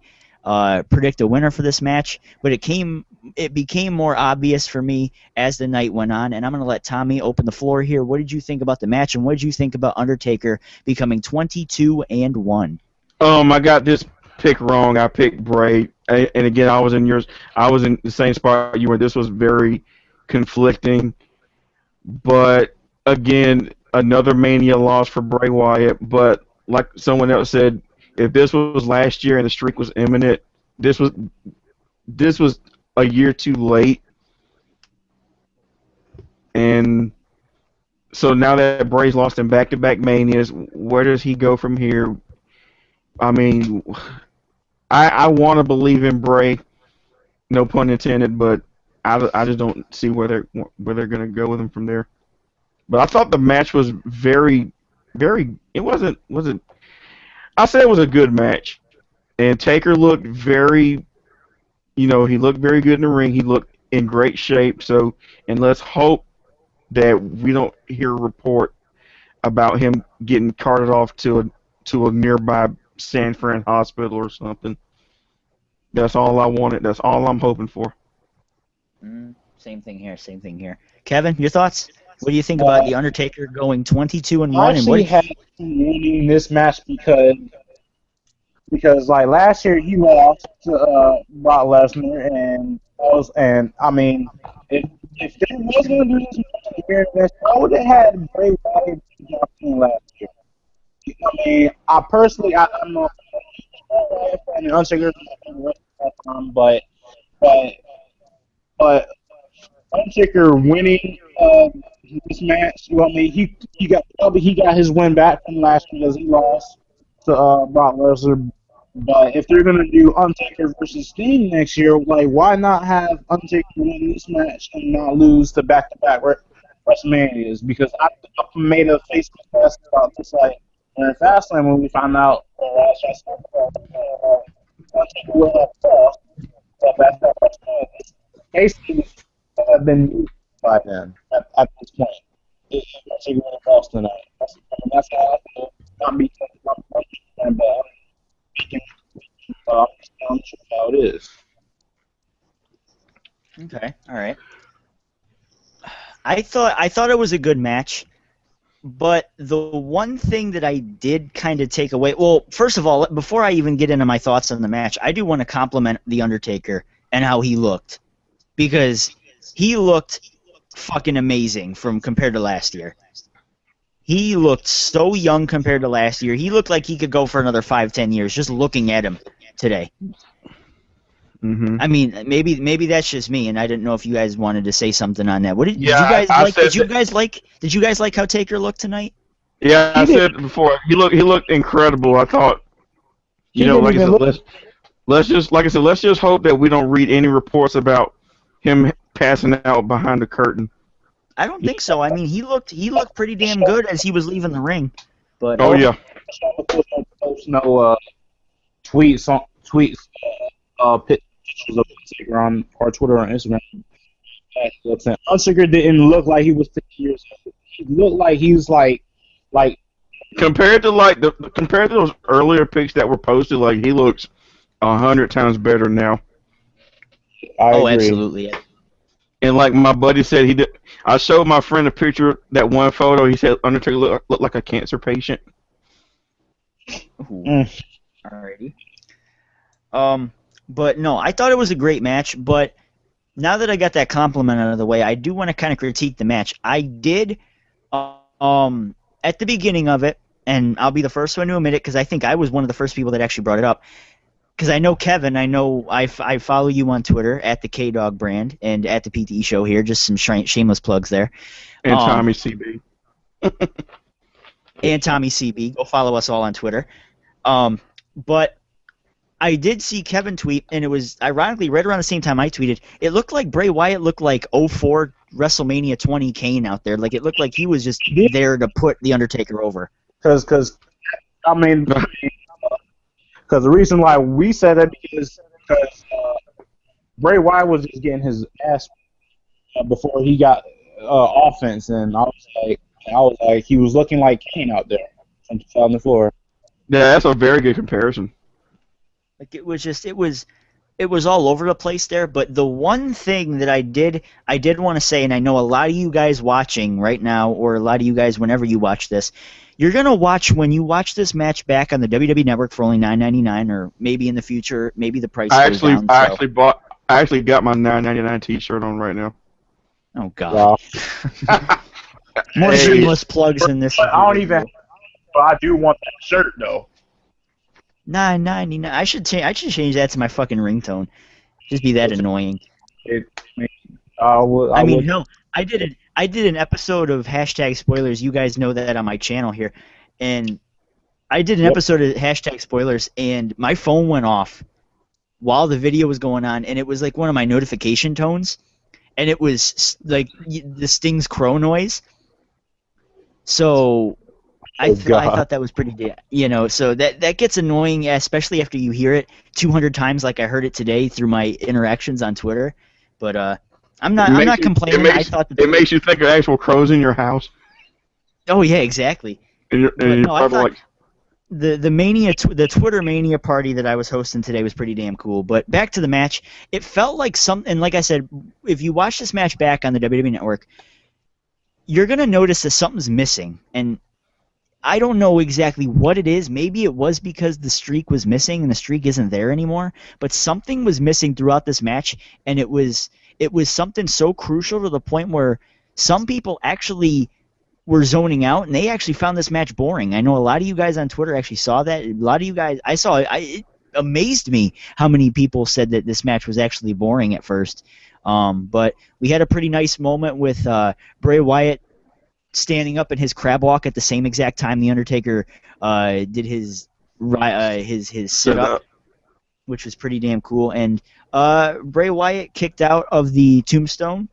predict a winner for this match, but it became more obvious for me as the night went on, and I'm going to let Tommy open the floor here. What did you think about the match, and what did you think about Undertaker becoming 22-1? I got this pick wrong. I picked Bray, and again, I was in the same spot you were. This was very conflicting, but again, another Mania loss for Bray Wyatt. But like someone else said, if this was last year and the streak was imminent, this was a year too late. And so now that Bray's lost in back-to-back Manias, where does he go from here? I mean, I want to believe in Bray, no pun intended, but I just don't see where they're gonna go with him from there. But I thought the match was very, very. It wasn't. I said it was a good match, and Taker looked very. He looked very good in the ring. He looked in great shape. So, and let's hope that we don't hear a report about him getting carted off to a nearby San Fran hospital or something. That's all I wanted. That's all I'm hoping for. Same thing here. Same thing here. Kevin, your thoughts? What do you think about Uh, the Undertaker going 22-1? I And actually what? had him winning this match because like last year he lost to Brock Lesnar and I mean if they was gonna do this match here, I would have had Bray Wyatt beat last year. I mean, I'm not an Undertaker but but Undertaker winning this match. Well, I mean, he got his win back from last year because he lost to Brock Lesnar. But if they're gonna do Undertaker versus Sting next year, like why not have Undertaker win this match and not lose to back-to-back WrestleManias? Because I made a Facebook post about this like in Fastlane when we found out Undertaker will have lost back-to-back WrestleManias. Basically, have been used by them at this point. If Undertaker would have lost tonight, that's how I feel. Not me taking my bad. How it is. Okay, all right. I thought it was a good match, but the one thing that I did kind of take away. Well, first of all, before I even get into my thoughts on the match, I do want to compliment the Undertaker and how he looked, because he looked fucking amazing compared to last year. He looked so young compared to last year. He looked like he could go for another 5-10 years just looking at him today. Mm-hmm. I mean, maybe that's just me, and I didn't know if you guys wanted to say something on that. What did you Yeah, guys I like? said Did you guys like how Taker looked tonight? Yeah, I said it before. He looked incredible. I thought, like I said, let's just hope that we don't read any reports about him passing out behind the curtain. I don't think so. I mean, he looked pretty damn good as he was leaving the ring. But Oh yeah. Post no tweets, pictures of Undertaker on our Twitter or Instagram. Undertaker didn't look like he was 50 years old. He looked like he was like Compared to compared to those earlier pics that were posted, like he looks 100 times better now. I agree. Absolutely. And like my buddy said, he did. I showed my friend a picture, that one photo. He said Undertaker looked like a cancer patient. Alrighty. But no, I thought it was a great match. But now that I got that compliment out of the way, I do want to kind of critique the match. I did, at the beginning of it, and I'll be the first one to admit it because I think I was one of the first people that actually brought it up. Because I know Kevin, I follow you on Twitter at the KDog brand and at the PTE show here. Just some shameless plugs there. And Tommy CB. And Tommy CB. Go follow us all on Twitter. But I did see Kevin tweet, and it was ironically right around the same time I tweeted. It looked like Bray Wyatt looked like 04 WrestleMania 20 Kane out there. Like it looked like he was just there to put the Undertaker over. Because I mean. Because the reason why we said that because Bray Wyatt was just getting his ass before he got offense, and I was like, he was looking like Kane out there on the floor. Yeah, that's a very good comparison. Like it was all over the place there. But the one thing that I did want to say, and I know a lot of you guys watching right now, or a lot of you guys whenever you watch this. You're gonna when you watch this match back on the WWE Network for only $9.99, or maybe in the future, maybe the price goes down. I actually got my $9.99 T-shirt on right now. Oh God! Wow. More shameless plugs in this. But I don't even. But I do want that shirt though. $9.99. I should change that to my fucking ringtone. Just be that annoying. I mean, hell, I did an episode of hashtag spoilers. You guys know that on my channel here, and I did an episode of hashtag spoilers, and my phone went off while the video was going on, and it was like one of my notification tones, and it was like the Sting's crow noise. So I thought that was pretty, so that gets annoying, especially after you hear it 200 times like I heard it today through my interactions on Twitter. But I'm not complaining. It makes you think of actual crows in your house. Oh yeah, exactly. And But you're no, I probably thought like, the mania the Twitter mania party that I was hosting today was pretty damn cool. But back to the match, it felt like and like I said, if you watch this match back on the WWE Network, you're gonna notice that something's missing, and I don't know exactly what it is. Maybe it was because the streak was missing and the streak isn't there anymore. But something was missing throughout this match, and it was something so crucial to the point where some people actually were zoning out, and they actually found this match boring. I know a lot of you guys on Twitter actually saw that. A lot of you guys, I saw it. It amazed me how many people said that this match was actually boring at first. But we had a pretty nice moment with Bray Wyatt standing up in his crab walk at the same exact time the Undertaker did his sit up, which was pretty damn cool. And Bray Wyatt kicked out of the Tombstone,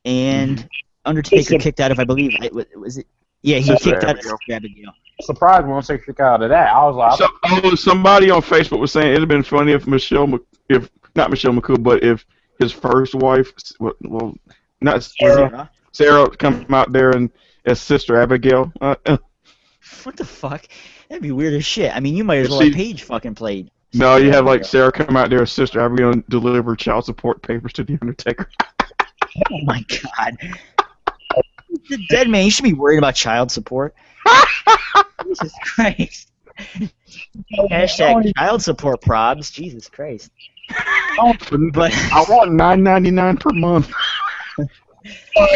and Undertaker kicked out of, I believe, was it? Yeah, he Sister kicked out of Abigail. Sister Abigail. Surprised when I kick out of that. I was like, somebody on Facebook was saying it'd have been funny if if not Michelle McCool, but if his first wife, well, not Sarah come out there and as Sister Abigail. What the fuck? That'd be weird as shit. I mean, you might as well have Paige fucking played. No, you have like Sarah come out there as Sister Abigail and deliver child support papers to the Undertaker. Oh my god. The dead man, you should be worried about child support. Jesus Christ. Hashtag child support probs. Jesus Christ. But I want $9.99 per month.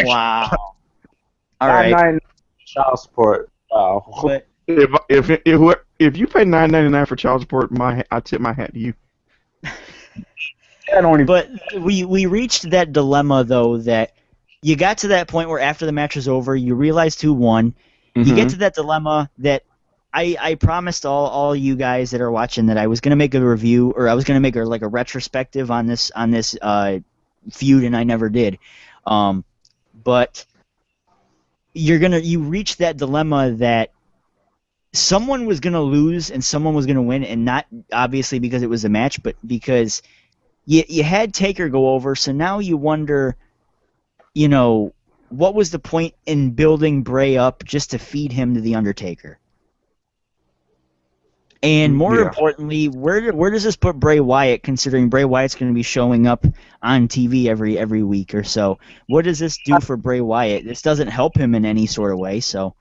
Wow. All right. Child support. Wow. But If you pay $9.99 for child support, I tip my hat to you. But we reached that dilemma though that you got to that point where after the match was over, you realized who won. Mm-hmm. You get to that dilemma that I promised all you guys that are watching that I was gonna make a review, or I was gonna make a retrospective on this feud, and I never did. But you reach that dilemma that someone was gonna lose and someone was gonna win, and not obviously because it was a match, but because you had Taker go over. So now you wonder, what was the point in building Bray up just to feed him to the Undertaker? And more importantly, where does this put Bray Wyatt, considering Bray Wyatt's going to be showing up on TV every week or so? What does this do for Bray Wyatt? This doesn't help him in any sort of way. So,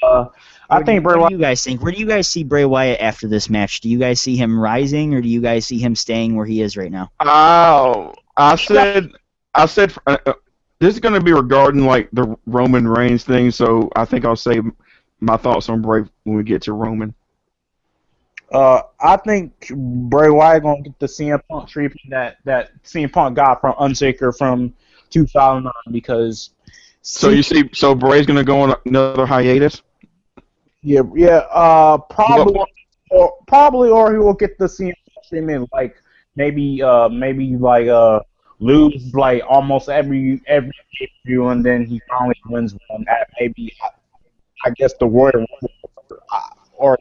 I think Bray Wyatt. What do you guys think? Where do you guys see Bray Wyatt after this match? Do you guys see him rising, or do you guys see him staying where he is right now? Oh, I said, this is going to be regarding like the Roman Reigns thing. So I think I'll say my thoughts on Bray when we get to Roman. I think Bray Wyatt gonna get the CM Punk treatment that CM Punk got from Undertaker from 2009 because. So Bray's gonna go on another hiatus. Yeah. Probably, or he will get the CM Punk treatment like maybe lose like almost every pay-per-view, and then he finally wins one at maybe I guess the Royal Rumble or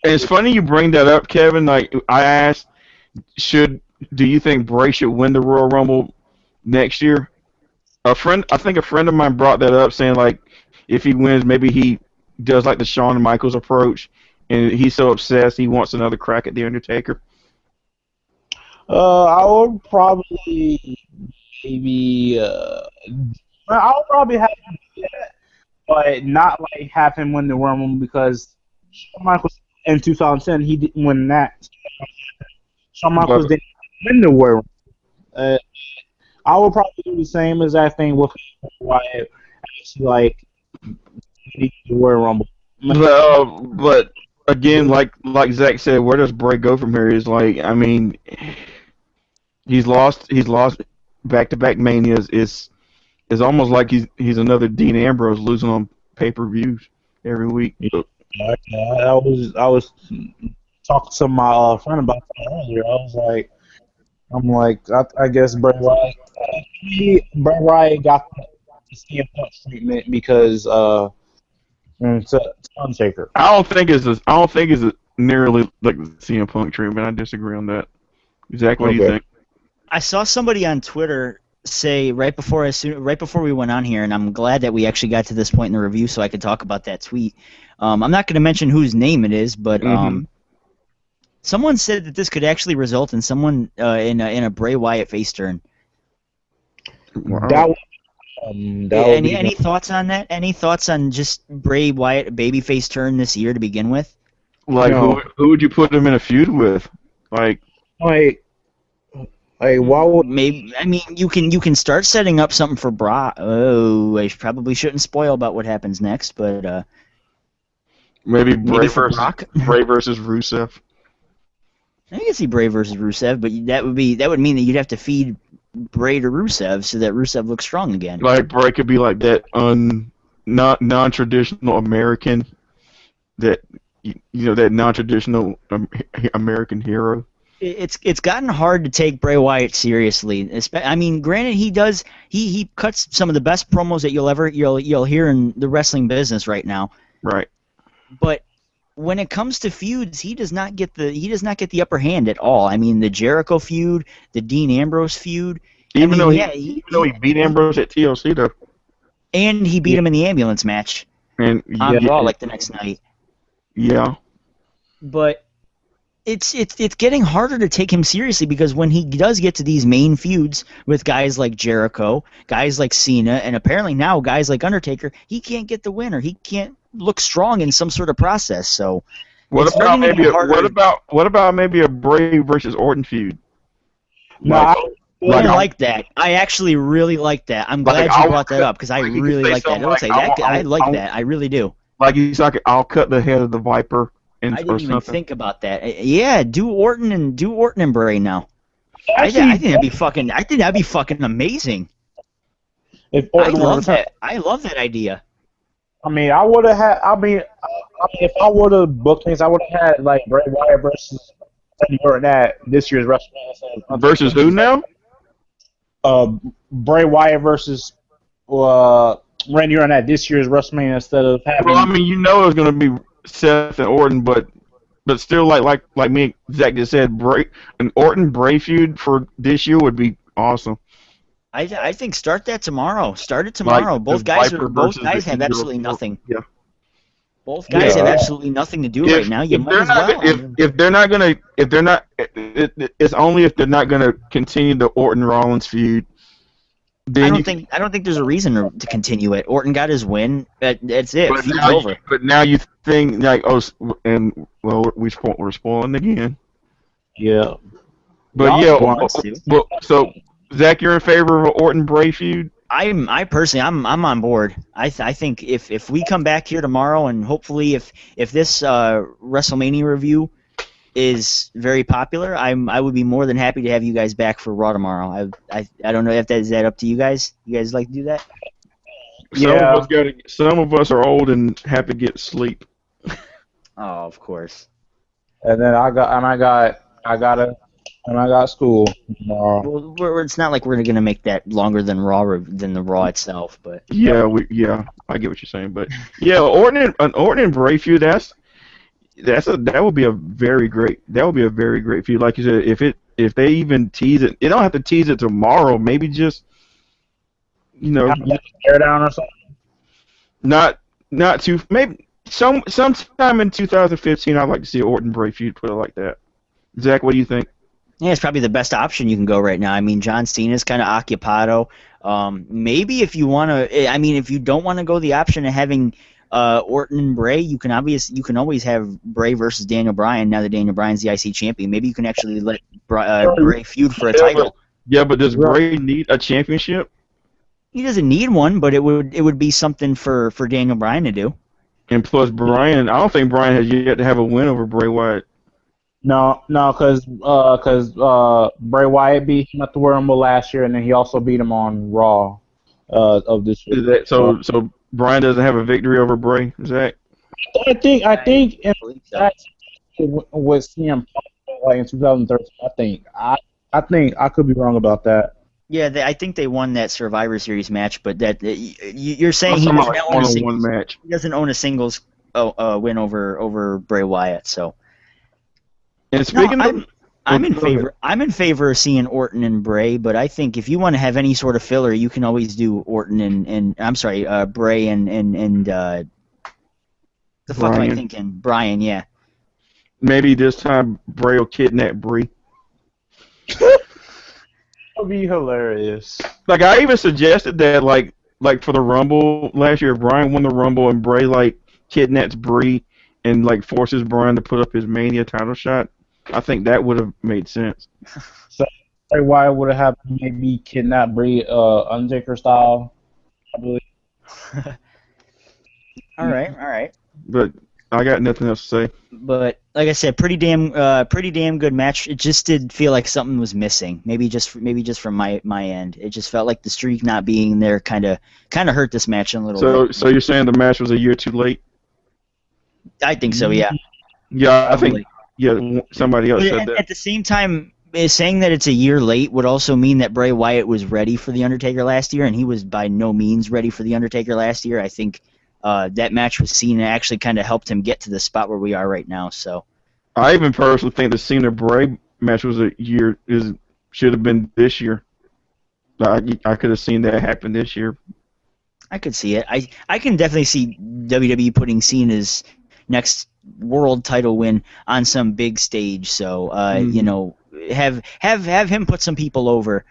it's funny you bring that up, Kevin. Like I asked, do you think Bray should win the Royal Rumble next year? I think a friend of mine brought that up, saying like if he wins, maybe he does like the Shawn Michaels approach, and he's so obsessed he wants another crack at the Undertaker. I would probably maybe I would probably have him do that, but not like have him win the Royal Rumble because Shawn Michaels in 2010 he didn't win that. Shawn Michaels didn't win the Royal Rumble. I would probably do the same exact thing with Wyatt. Actually, like the Royal Rumble. But again, like Zach said, where does Bray go from here? Is like, I mean, he's lost back-to-back Manias. It's almost like he's another Dean Ambrose losing on pay-per-views every week. Yeah, I was talking to my friend about that earlier. I guess Bray Wyatt got the CM Punk treatment because it's Undertaker. I don't think it's nearly like the CM Punk treatment. I disagree on that. Zach, what do you think? I saw somebody on Twitter say right before we went on here, and I'm glad that we actually got to this point in the review so I could talk about that tweet. I'm not going to mention whose name it is, but someone said that this could actually result in someone in a Bray Wyatt face turn. That Any thoughts on that? Any thoughts on just Bray Wyatt babyface turn this year to begin with? Like, who would you put him in a feud with? Like why would maybe? I mean, you can start setting up something for Brock. Oh, I probably shouldn't spoil about what happens next, but maybe maybe for Brock. Bray versus Rusev. I can see Bray versus Rusev, but that would mean that you'd have to feed Bray to Rusev so that Rusev looks strong again. Like Bray could be like that non-traditional American, that that non-traditional American hero. It's gotten hard to take Bray Wyatt seriously. I mean, granted, he cuts some of the best promos that you'll hear in the wrestling business right now. Right. But when it comes to feuds, he does not get the upper hand at all. I mean, the Jericho feud, the Dean Ambrose feud. Even though he beat Ambrose at TLC though. And he beat him in the ambulance match. And on Raw like the next night. Yeah. But it's getting harder to take him seriously because when he does get to these main feuds with guys like Jericho, guys like Cena, and apparently now guys like Undertaker, he can't get the win or he can't look strong in some sort of process. So what about maybe a Bray versus Orton feud? I like that. I actually really like that. I'm glad you brought that up because I really like that. I like that. I really do. Like he's like, I'll cut the head of the Viper. I didn't even think about that. Yeah, do Orton and Bray now. I think that'd be fucking amazing. I love that idea. I mean, I would have had. I mean, if I would have booked things, I would have had like Bray Wyatt versus Randy Orton at this year's WrestleMania. Versus who now? Bray Wyatt versus Randy Orton at this year's WrestleMania instead of having. Well, I mean, it was going to be Seth and Orton, but still, like me and Zach just said, an Orton Bray feud for this year would be awesome. I think start that tomorrow. Start it tomorrow. Like both guys have absolutely nothing. Yeah. Both guys have absolutely nothing to do right now. It's only if they're not gonna continue the Orton Rollins feud. I don't think there's a reason to continue it. Orton got his win. That's it. Feud's over. But now you think like, we're spoiling again. Yeah. But so Zach, you're in favor of an Orton Bray feud? I personally, I'm on board. I think if we come back here tomorrow and hopefully if this WrestleMania review is very popular, I would be more than happy to have you guys back for Raw tomorrow. I don't know if is that up to you guys. You guys like to do that? Some of us are old and have to get sleep. Oh, of course. And then I got school tomorrow. Well, it's not like we're gonna make that longer than the Raw itself, but I get what you're saying, but yeah, an Orton and Bray feud, that would be a very great feud. Like you said, if they even tease it, they don't have to tease it tomorrow. Maybe just tear down or something. Not too maybe sometime in 2015. I'd like to see an Orton Bray feud, put it like that. Zach, what do you think? Yeah, it's probably the best option you can go right now. I mean, John Cena's kind of occupado. Maybe if you want to, if you don't want to go the option of having Orton and Bray, you can always have Bray versus Daniel Bryan. Now that Daniel Bryan's the IC champion, maybe you can actually let Bray feud for a title. But does Bray need a championship? He doesn't need one, but it would be something for Daniel Bryan to do. And plus, I don't think Bryan has yet to have a win over Bray Wyatt. No, because Bray Wyatt beat him at the Royal Rumble last year, and then he also beat him on Raw of this year. So Bryan doesn't have a victory over Bray, Zach? I think with CM Punk like in 2013, I think I could be wrong about that. Yeah, I think they won that Survivor Series match, but you're saying he doesn't own a singles win over Bray Wyatt, so. And speaking Well, I'm in go ahead. favor. I'm in favor of seeing Orton and Bray, but I think if you want to have any sort of filler, you can always do Orton and I'm sorry, Bray and the fuck am I Brian. thinking? Brian, yeah. Maybe this time Bray will kidnap Brie. That would be hilarious. Like I even suggested that like for the Rumble last year, Brian won the Rumble and Bray like kidnaps Brie and like forces Brian to put up his Mania title shot. I think that would have made sense. So Bray Wyatt would have maybe kidnapped Bray, Undertaker style, I believe. All right, all right. But I got nothing else to say. But like I said, pretty damn good match. It just did feel like something was missing. Maybe just from my end. It just felt like the streak not being there kind of hurt this match a little bit. So you're saying the match was a year too late? I think so, yeah. Yeah, I think Probably. somebody else But said at that. the same time, saying that it's a year late would also mean that Bray Wyatt was ready for the Undertaker last year, and he was by no means ready for the Undertaker last year. I think that match with Cena actually kind of helped him get to the spot where we are right now. So I even personally think the Cena Bray match was should have been this year. I could have seen that happen this year. I could see it. I can definitely see WWE putting Cena's next world title win on some big stage. So you know, have him put some people over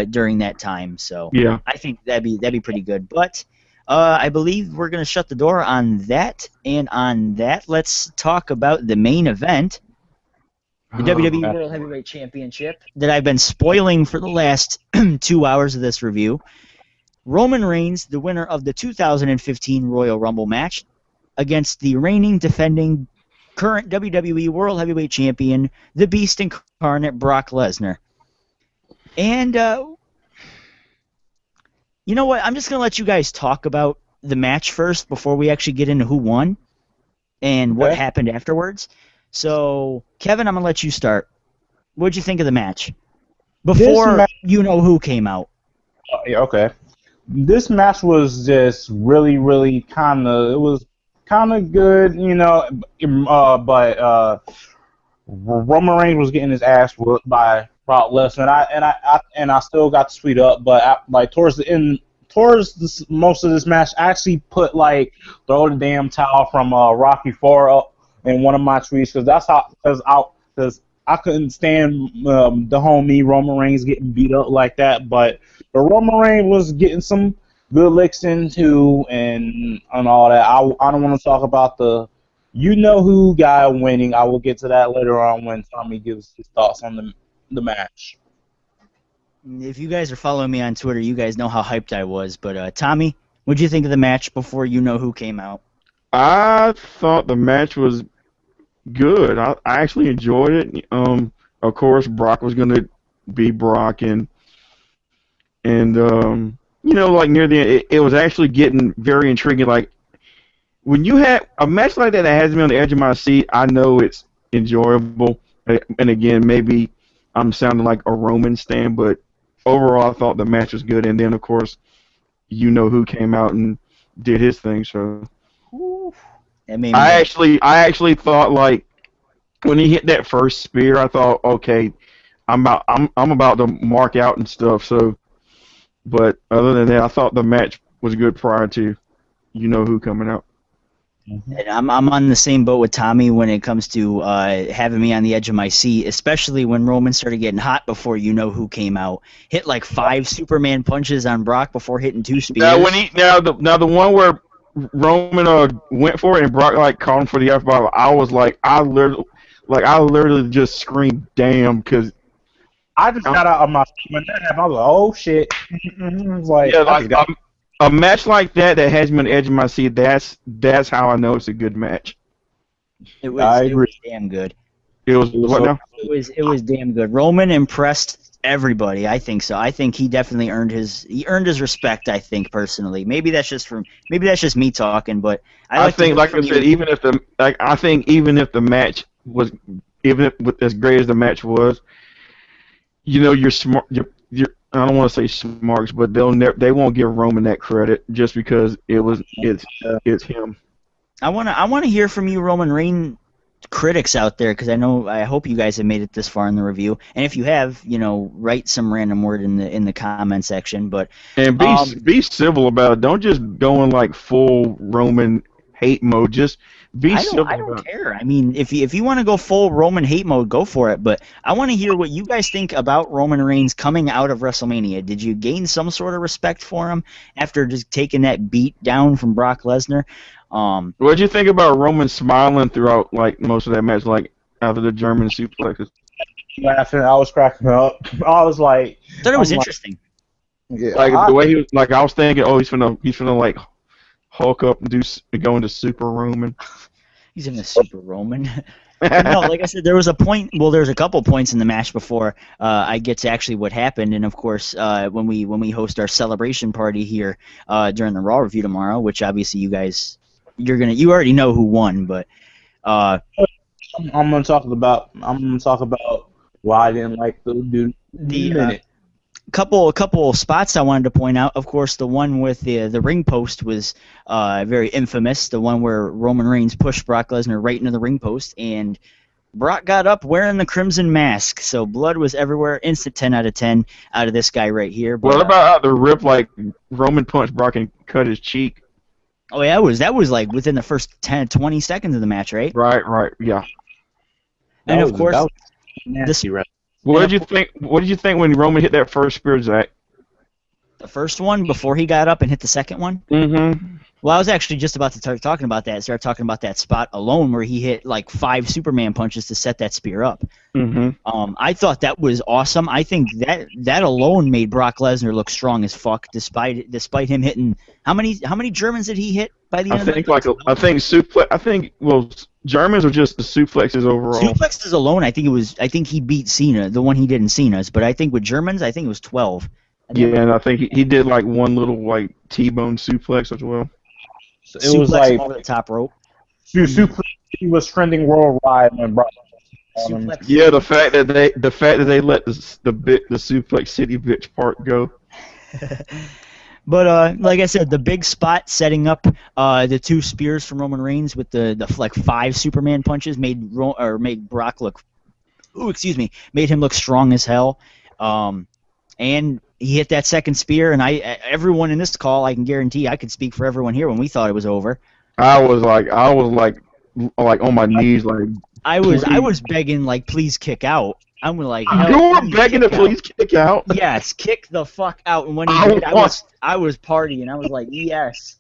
during that time. So Yeah. I think that'd be pretty good. But I believe we're gonna shut the door on that. And on that, let's talk about the main event, the WWE World Heavyweight Championship that I've been spoiling for the last 2 hours of this review. Roman Reigns, the winner of the 2015 Royal Rumble match, against the reigning, defending, current WWE World Heavyweight Champion, the Beast Incarnate, Brock Lesnar. And, you know what? I'm just going to let you guys talk about the match first before we actually get into who won and what happened afterwards. So, Kevin, I'm going to let you start. What'd you think of the match? Before you know who came out. Yeah, okay. This match was just really, really kind of good, you know. But Roman Reigns was getting his ass whooped by Brock Lesnar, and I still got to sweet up. But like towards the end, most of this match, I actually put like throw the damn towel from Rocky IV up in one of my tweets because I couldn't stand the homie Roman Reigns getting beat up like that. But Roman Reigns was getting some good licks in too, and all that. I don't want to talk about the who guy winning. I will get to that later on when Tommy gives his thoughts on the match. If you guys are following me on Twitter, you guys know how hyped I was. But Tommy, what'd you think of the match before you know who came out? I thought the match was good. I actually enjoyed it. Of course, Brock was gonna be Brock, and you know, like near the end, it was actually getting very intriguing. Like when you have a match like that has me on the edge of my seat, I know it's enjoyable. And again, maybe I'm sounding like a Roman stan, but overall, I thought the match was good. And then, of course, you know who came out and did his thing. So I actually thought like when he hit that first spear, I thought, okay, I'm about to mark out and stuff. So, but other than that, I thought the match was good prior to you know who coming out. And I'm on the same boat with Tommy when it comes to having me on the edge of my seat, especially when Roman started getting hot before you know who came out. Hit like 5 Superman punches on Brock before hitting 2 spears. Now the one where Roman went for it and Brock like called him for the F5, I was like I literally just screamed damn because I just got out of my seat when that happened. I was like, oh shit. Like, yeah, like a match like that has me on the edge of my seat. That's how I know it's a good match. It was damn good. It was what now? It was damn good. Roman impressed everybody. I think so. I think he definitely earned his respect. I think personally. Maybe that's just me talking, but I think, like I said, even if the match was as great as the match was, you know, you're smart. You're I don't want to say smarks, but they won't give Roman that credit just because it's him. I want to hear from you, Roman Reigns critics out there, because I hope you guys have made it this far in the review, and if you have, write some random word in the comment section. But And be civil about it. Don't just go in like full Roman hate mode. Just be civil I don't about it. care. I mean, if you want to go full Roman hate mode, go for it. But I want to hear what you guys think about Roman Reigns coming out of WrestleMania. Did you gain some sort of respect for him after just taking that beat down from Brock Lesnar? What'd you think about Roman smiling throughout like most of that match, like after the German suplexes? Laughing, I was cracking up. I was like, I thought it was I'm like, interesting. yeah, Like the way he was, like I was thinking, oh, he's finna like hulk up and go into Super Roman. He's in a Super Roman. But no, like I said, there was a point. Well, there's a couple points in the match before I get to actually what happened, and of course, when we host our celebration party here during the Raw review tomorrow, which obviously you already know who won, but I'm gonna talk about why I didn't like the dude. the couple spots I wanted to point out. Of course, the one with the ring post was very infamous. The one where Roman Reigns pushed Brock Lesnar right into the ring post, and Brock got up wearing the crimson mask. So blood was everywhere. Instant 10 out of 10 out of this guy right here. But, What about out the rip like Roman punched Brock and cut his cheek? oh yeah, that was like within the first 10, 20 seconds of the match, right? Right, yeah. And of course, nasty wrestling. What did you think? What did you think when Roman hit that first spear, Zach? the first one before he got up and hit the second one. Mm-hmm. Well, I was actually just about to start talking about that. Start talking about that spot alone where he hit like 5 Superman punches to set that spear up. Mm-hmm. I thought that was awesome. I think that alone made Brock Lesnar look strong as fuck, despite him hitting how many Germans did he hit by the end? I think Germans are just the suplexes overall. Suplexes alone, I think he beat Cena, the one he did in Cena's. But I think with Germans, I think it was 12. Yeah, and I think he did like one little like T-bone suplex as well. So it was like over the top rope. He was trending worldwide when Brock. Yeah, the fact that they let the suplex city bitch part go. But like I said, the big spot setting up the 2 spears from Roman Reigns with the like 5 Superman punches made Brock look. Made him look strong as hell. And he hit that second spear, and everyone in this call, I can guarantee, I could speak for everyone here when we thought it was over. I was like on my knees, like I was begging, like, please kick out. I'm like, you were begging to please kick out. Yes, kick the fuck out. And when he did, I was partying. I was like, yes.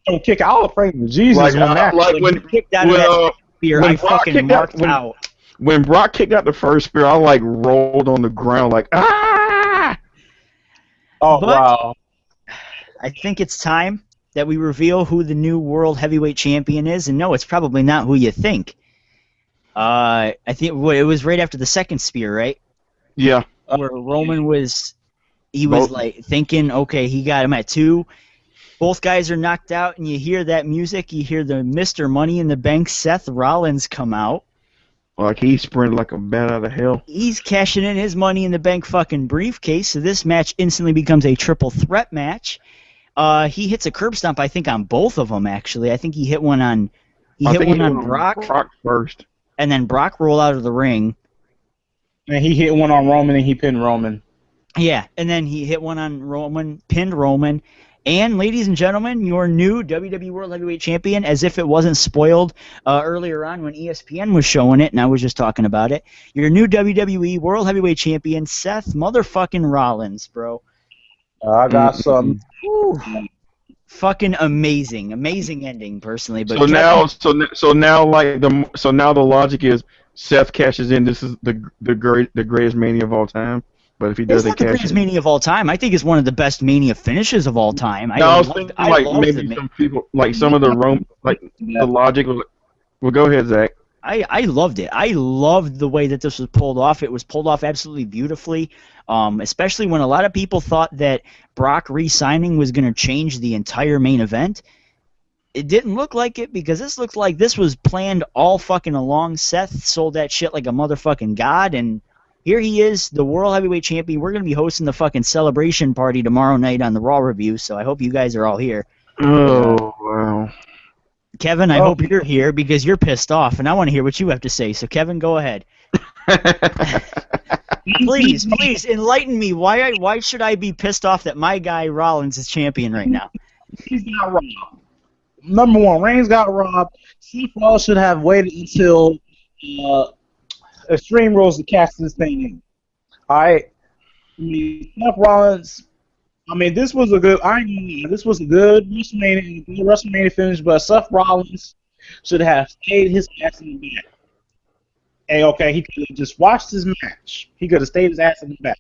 Don't kick out. I was praying to Jesus when he kicked out of that spear, I fucking marked out. When Brock kicked out the first spear, I like rolled on the ground like ah. Oh, wow. I think it's time that we reveal who the new World Heavyweight Champion is. And no, it's probably not who you think. I think it was right after the second spear, right? Yeah. Where Roman was like thinking, okay, he got him at 2. Both guys are knocked out, and you hear that music. You hear the Mr. Money in the Bank Seth Rollins come out. Like he sprinted like a bat out of hell. He's cashing in his Money in the Bank fucking briefcase, so this match instantly becomes a triple threat match. He hits a curb stomp, I think, on both of them, actually. I think he hit one on Brock. Brock first. And then Brock rolled out of the ring. And he hit one on Roman, and he pinned Roman. Yeah, and then he hit one on Roman, pinned Roman. And, ladies and gentlemen, your new WWE World Heavyweight Champion, as if it wasn't spoiled earlier on when ESPN was showing it, and I was just talking about it. Your new WWE World Heavyweight Champion, Seth motherfucking Rollins, bro. I got some. Fucking amazing ending, personally. But so now the logic is Seth cashes in. This is the greatest Mania of all time. But if he doesn't cash in, it's not the greatest Mania of all time. I think it's one of the best Mania finishes of all time. I was thinking like maybe some people, like some of the the logic was. Well, go ahead, Zach. I loved it. I loved the way that this was pulled off. It was pulled off absolutely beautifully, especially when a lot of people thought that Brock re-signing was going to change the entire main event. It didn't look like it, because this looked like this was planned all fucking along. Seth sold that shit like a motherfucking god, and here he is, the World Heavyweight Champion. We're going to be hosting the fucking celebration party tomorrow night on the Raw review, so I hope you guys are all here. Oh, wow. Kevin, I Oh, hope you're here because you're pissed off, and I want to hear what you have to say. So, Kevin, go ahead. Please enlighten me. Why should I be pissed off that my guy Rollins is champion right now? he's got robbed. Number one, Reigns got robbed. Seth Rollins should have waited until Extreme Rules to catch this thing in. All right. I mean, Seth Rollins. I mean, this was a good. I ain't gonna lie, this was a good WrestleMania finish, but Seth Rollins should have stayed his ass in the back. Hey, okay, he could have just watched his match. He could have stayed his ass in the back.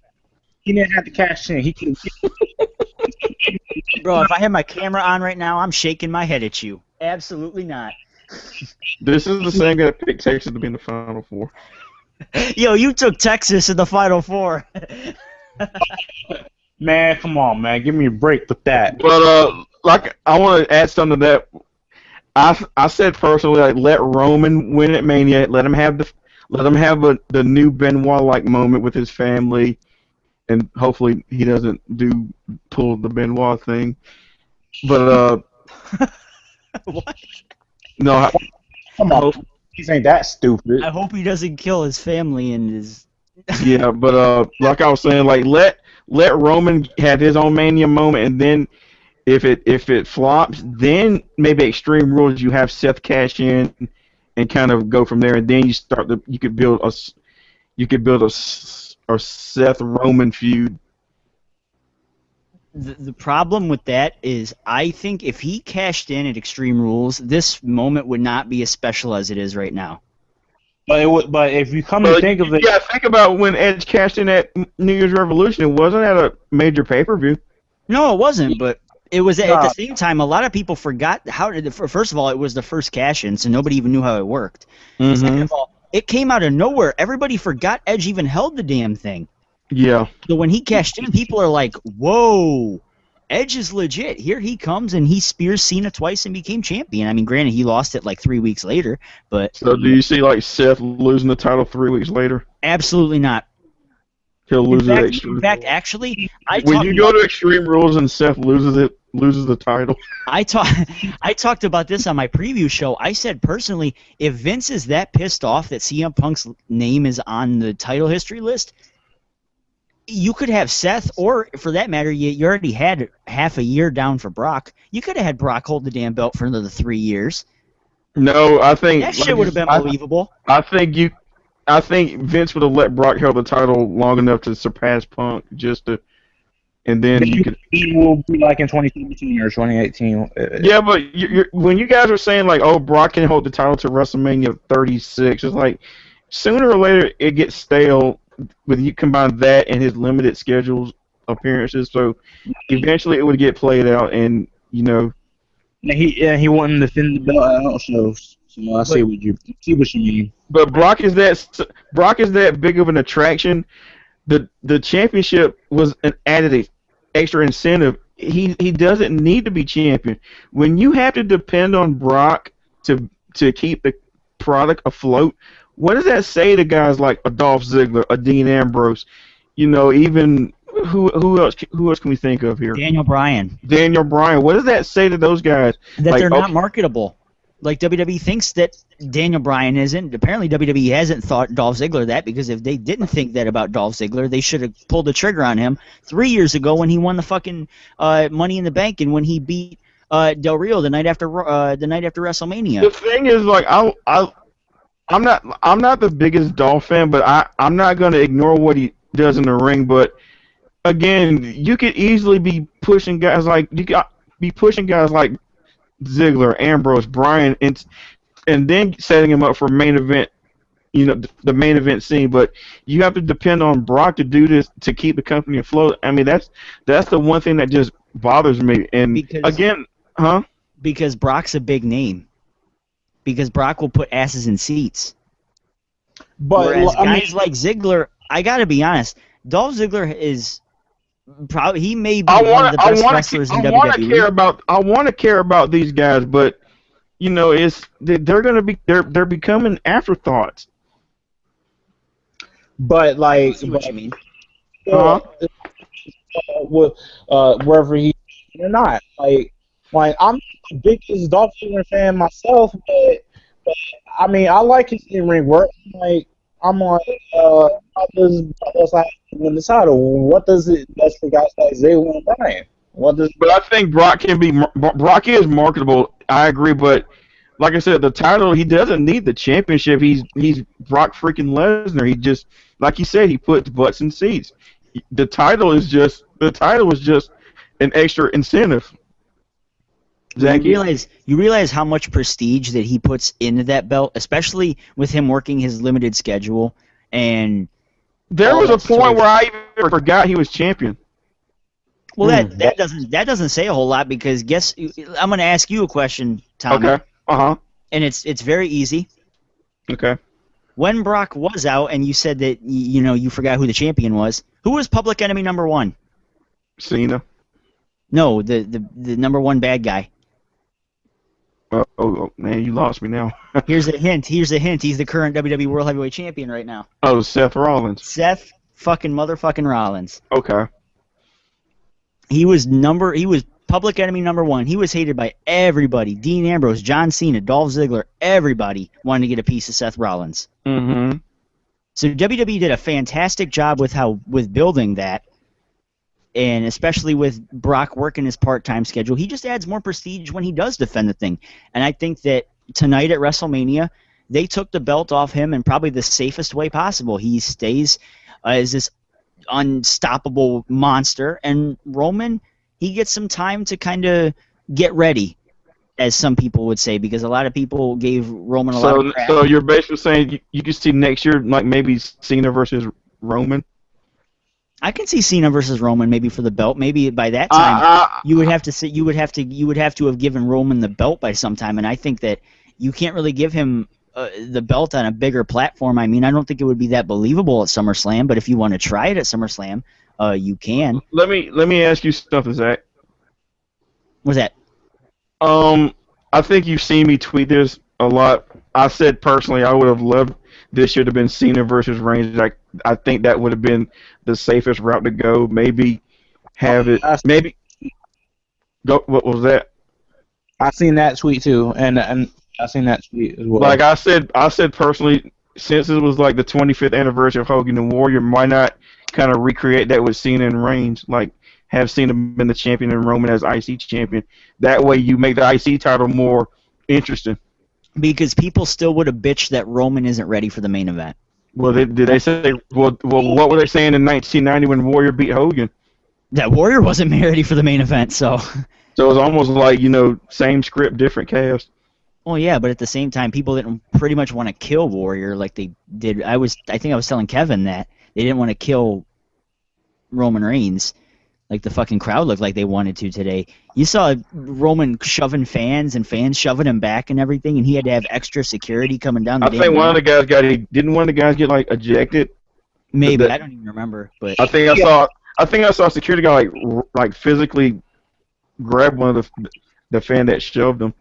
He didn't have to cash in. He could have. Bro, if I had my camera on right now, I'm shaking my head at you. Absolutely not. This is the same guy that picked Texas to be in the Final Four. Yo, you took Texas in the Final Four. Man, come on, man, give me a break with that. But like I want to add something to that. I said personally, like, let Roman win at Mania. Let him have the new Benoit like moment with his family, and hopefully he doesn't pull the Benoit thing. But What? no, Come on, these ain't that stupid. I hope he doesn't kill his family and his. yeah. But like I was saying, like let Roman have his own Mania moment, and then if it flops, then maybe Extreme Rules you have Seth cash in and kind of go from there, and then you could build a Seth Roman feud. The problem with that is I think if he cashed in at Extreme Rules, this moment would not be as special as it is right now. But it would. But if you come to think of it, Yeah, think about when Edge cashed in at New Year's Revolution. It wasn't at a major pay-per-view. No, it wasn't, but it was at the same time. A lot of people forgot first of all, it was the first cash-in, so nobody even knew how it worked. Mm-hmm. Second of all, it came out of nowhere. Everybody forgot Edge even held the damn thing. Yeah. So when he cashed in, people are like, whoa, Edge is legit. Here he comes, and he spears Cena twice and became champion. I mean, granted, he lost it like 3 weeks later, but... So do you see, like, Seth losing the title 3 weeks later? Absolutely not. He'll lose it. In fact, actually, when you go to Extreme Rules and Seth loses the title. I talked about this on my preview show. I said personally, if Vince is that pissed off that CM Punk's name is on the title history list, you could have Seth, or for that matter, you already had half a year down for Brock. You could have had Brock hold the damn belt for another 3 years. No, I think that shit would have been believable. I think Vince would have let Brock hold the title long enough to surpass Punk, and then you could. He will be like in 2017 or 2018. Yeah, but when you guys are saying like, oh, Brock can hold the title to WrestleMania 36, it's like sooner or later it gets stale. When you combine that and his limited schedules appearances, so eventually it would get played out, and he wouldn't defend the belt at all. So I see what you mean. But Brock is that big of an attraction. The championship was an added extra incentive. He doesn't need to be champion. When you have to depend on Brock to keep the product afloat, what does that say to guys like a Dolph Ziggler, a Dean Ambrose, even who else can we think of here? Daniel Bryan. What does that say to those guys? That they're not marketable. Like WWE thinks that Daniel Bryan isn't. Apparently WWE hasn't thought Dolph Ziggler that, because if they didn't think that about Dolph Ziggler, they should have pulled the trigger on him 3 years ago when he won the fucking Money in the Bank and when he beat Del Rio the night after WrestleMania. The thing is, like, I'm not the biggest Dolph fan, but I'm not gonna ignore what he does in the ring. But again, you could easily be pushing guys like Ziggler, Ambrose, Bryan, and then setting him up for main event, the main event scene. But you have to depend on Brock to do this to keep the company afloat. I mean, that's the one thing that just bothers me. And because Brock's a big name. Because Brock will put asses in seats. But whereas guys like Ziggler, I gotta be honest, Dolph Ziggler is probably he may be one of the best wrestlers in WWE. I want to care about these guys, but they're becoming afterthoughts. But like, I see what you mean. Wherever he or not, like, Like, I'm the biggest Dolph Ziggler fan myself, but I mean, I like his in-ring work. How does Brock Lesnar win the title? What does it does for guys like Ziggler and Bryan? What does But I think Brock is marketable. I agree, but like I said, the title he doesn't need the championship. He's Brock freaking Lesnar. He just like you said, he puts butts in seats. The title is just an extra incentive. Zach, You realize how much prestige that he puts into that belt, especially with him working his limited schedule and there all was a that sort point of. where I even forgot he was champion. Well, that doesn't say a whole lot because I'm going to ask you a question, Tommy, Okay. and it's very easy. Okay. When Brock was out, and you said that you forgot who the champion was, who was Public Enemy number one? Cena. No, the number one bad guy. Oh, man, you lost me now. Here's a hint. He's the current WWE World Heavyweight Champion right now. Oh, Seth Rollins. Seth fucking motherfucking Rollins. Okay. He was Public Enemy number one. He was hated by everybody. Dean Ambrose, John Cena, Dolph Ziggler, everybody wanted to get a piece of Seth Rollins. Mm-hmm. So WWE did a fantastic job with building that, and especially with Brock working his part-time schedule. He just adds more prestige when he does defend the thing. And I think that tonight at WrestleMania, they took the belt off him in probably the safest way possible. He stays as this unstoppable monster, and Roman, he gets some time to kind of get ready, as some people would say, because a lot of people gave Roman a lot of crap. So you're basically saying you can see next year, like maybe Cena versus Roman? I can see Cena versus Roman maybe for the belt. Maybe by that time you would have to have given Roman the belt by some time, and I think that you can't really give him the belt on a bigger platform. I mean, I don't think it would be that believable at SummerSlam, but if you want to try it at SummerSlam, you can. Let me ask you something, Zach. What's that? I think you've seen me tweet this a lot. I said personally I would have loved this year to have been Cena versus Reigns. I think that would have been the safest route to go. Maybe have it. Maybe go. What was that? I seen that tweet too, and I seen that tweet as well. Like I said personally, since it was like the 25th anniversary of Hogan and Warrior, why not kind of recreate that with Cena and Reigns? Like have Cena been the champion and Roman as IC champion. That way you make the IC title more interesting. Because people still would have bitched that Roman isn't ready for the main event. Well, did they say? Well, what were they saying in 1990 when Warrior beat Hogan? That Warrior wasn't ready for the main event, so. So it was almost like same script, different cast. Well, yeah, but at the same time, people didn't pretty much want to kill Warrior like they did. I think I was telling Kevin that they didn't want to kill Roman Reigns. Like the fucking crowd looked like they wanted to today. You saw Roman shoving fans and fans shoving him back and everything, and he had to have extra security coming down the I think one of the guys didn't one of the guys get like ejected? Maybe I don't even remember, but I think I saw a security guy like physically grab one of the fan that shoved him.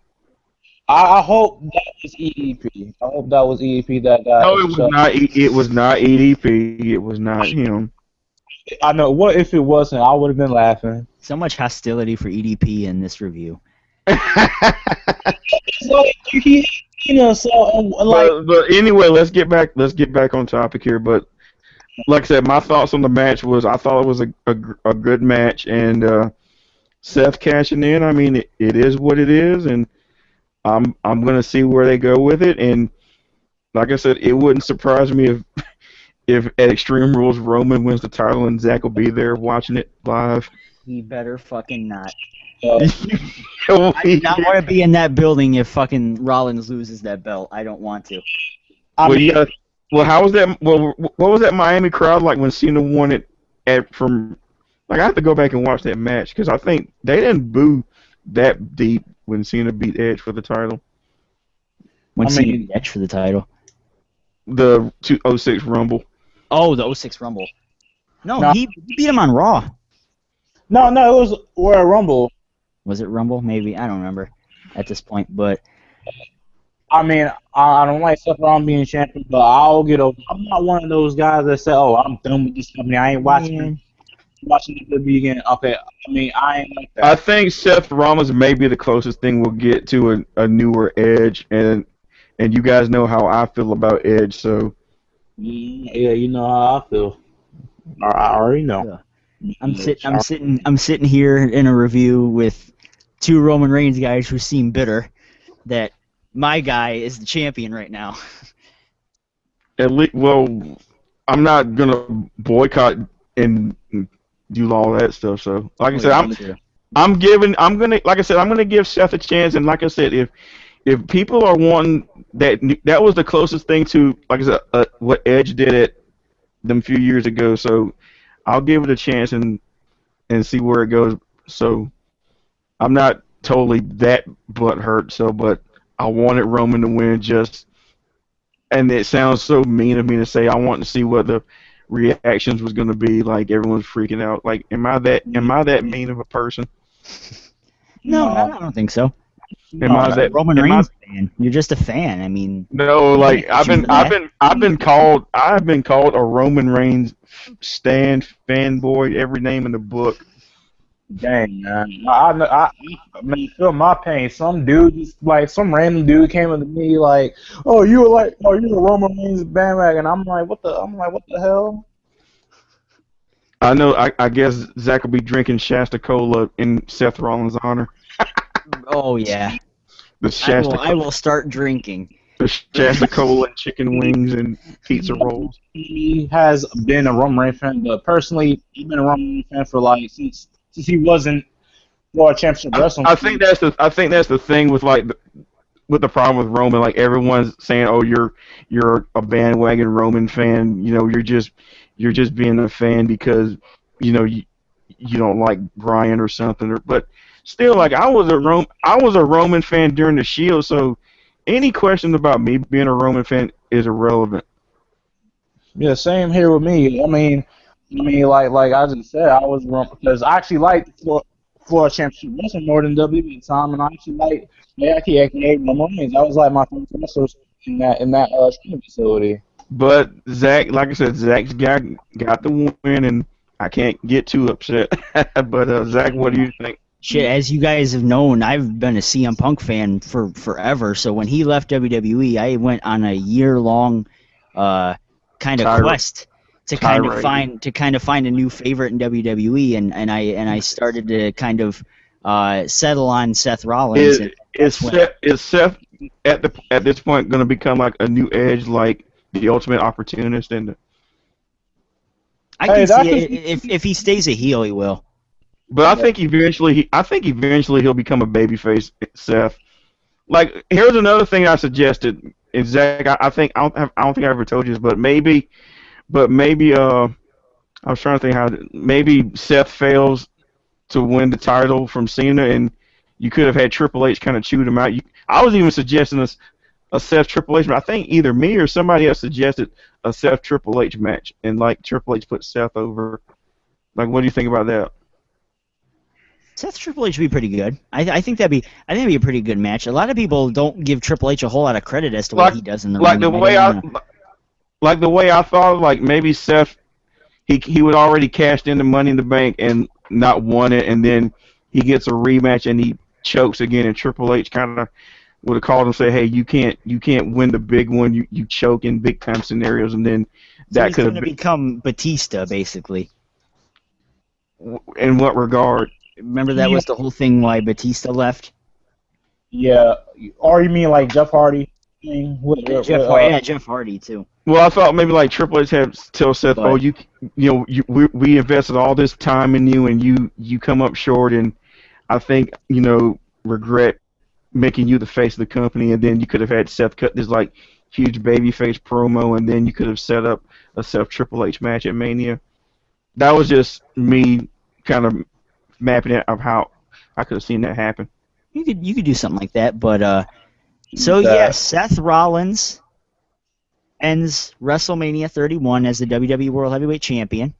I hope that was EDP. I hope that was EDP that guy. No, it was not. It was not EDP. It was not him. I know. What if it wasn't? I would have been laughing. So much hostility for EDP in this review. So but anyway, let's get back on topic here. But like I said, my thoughts on the match was I thought it was a good match, and Seth cashing in. I mean, it is what it is, and I'm gonna see where they go with it. And like I said, it wouldn't surprise me if at Extreme Rules Roman wins the title and Zach will be there watching it live. He better fucking not. I do not want to be in that building if fucking Rollins loses that belt. I don't want to. Well, how was that? Well, what was that Miami crowd like when Cena won it from? Like I have to go back and watch that match because I think they didn't boo that deep when Cena beat Edge for the title. When Cena beat Edge for the title. The 2006 Rumble. Oh, the 06 Rumble. No, he beat him on Raw. No, it was Royal Rumble. Was it Rumble? Maybe. I don't remember at this point, but... I mean, I don't like Seth Rollins being champion, but I'll get over. I'm not one of those guys that say, "Oh, I'm done with this company. I ain't watching." watching the WWE again. Okay, I mean, I ain't like I that. think Seth Rollins may be the closest thing we'll get to a newer Edge, and you guys know how I feel about Edge, so Yeah, you know how I feel. I already know. Yeah. Edge. I'm sitting here in a review with two Roman Reigns guys who seem bitter that my guy is the champion right now. at least, well, I'm not gonna boycott and do all that stuff. So, like I Oh said, yeah, me too. like I said, I'm gonna give Seth a chance, and like I said, if people are wanting that was the closest thing to, like I said, what Edge did at them few years ago. So, I'll give it a chance and see where it goes. So, I'm not totally that butthurt. So, but I wanted Roman to win just. And it sounds so mean of me to say I want to see what the reactions was going to be. Like everyone's freaking out. Like, am I that mean of a person? No, No, I don't think so. Am no, I Just a that? Roman Am I? Reigns fan. You're just a fan. I mean, No, you like can't hate you for that. I've been called a Roman Reigns stan fanboy, every name in the book. dang, man. I mean, feel my pain. Some dude, like some random dude, came up to me like, "Oh, you're a Roman Reigns bandwagon." I'm like, what the hell? I know. I guess Zach will be drinking Shasta Cola in Seth Rollins' honor. Oh yeah, The Shasta I will start drinking. the Shasta Cola and chicken wings and pizza rolls. He has been a Roman Reigns fan, but personally, he's been a Roman Reigns fan for like since he wasn't World Championship Wrestling. I think that's the thing with like with the problem with Roman. Like everyone's saying, "Oh, you're a bandwagon Roman fan. You know, you're just being a fan because you don't like Brian or something." But still, like I was a Roman fan during the Shield, so any question about me being a Roman fan is irrelevant. Yeah, same here with me. Like I just said, I was wrong because I actually liked Florida Championship Wrestling more than WWE at the time, and I actually liked aka Roman Reigns. That was like my favorite wrestler in that training facility. But Zach, like I said, Zach's got the win, and I can't get too upset. But Zach, what do you think? Shit, as you guys have known, I've been a CM Punk fan for forever. So when he left WWE, I went on a year-long kind of Tirade. quest to kind of find a new favorite in WWE, and I started to kind of settle on Seth Rollins. And Is Seth at this point going to become like a new Edge, like the Ultimate Opportunist? And I Hey, can that see could it, if he stays a heel, he will. but I think eventually he'll become a babyface, Seth. Like here's another thing I suggested. And Zach, I don't think I ever told you this, but maybe I was trying to think how maybe Seth fails to win the title from Cena, and you could have had Triple H kind of chewed him out. I was even suggesting a Seth Triple H match. I think either me or somebody else suggested a Seth Triple H match, and like Triple H put Seth over. Like, what do you think about that? Seth Triple H would be pretty good. I think that'd be a pretty good match. A lot of people don't give Triple H a whole lot of credit as to what Like, he does in the like ring. the and way don't wanna- like the way I thought, like maybe Seth, he would already cashed in the Money in the Bank and not won it, and then he gets a rematch and he chokes again, and Triple H kind of would have called him and say, "Hey, you can't win the big one. You choke in big time scenarios," and then So that he's could going have to been become Batista, basically. in what regard? Remember that was the whole thing why Batista left? Yeah, or you mean like Jeff Hardy thing? Jeff Hardy too. Well, I thought maybe like Triple H had tell Seth, "Oh, But we invested all this time in you, and you come up short, and I think regret making you the face of the company." And then you could have had Seth cut this like huge babyface promo, and then you could have set up a Seth Triple H match at Mania. That was just me kind of mapping it of how I could have seen that happen. you could do something like that. But so yeah, Seth Rollins ends WrestleMania 31 as the WWE World Heavyweight Champion,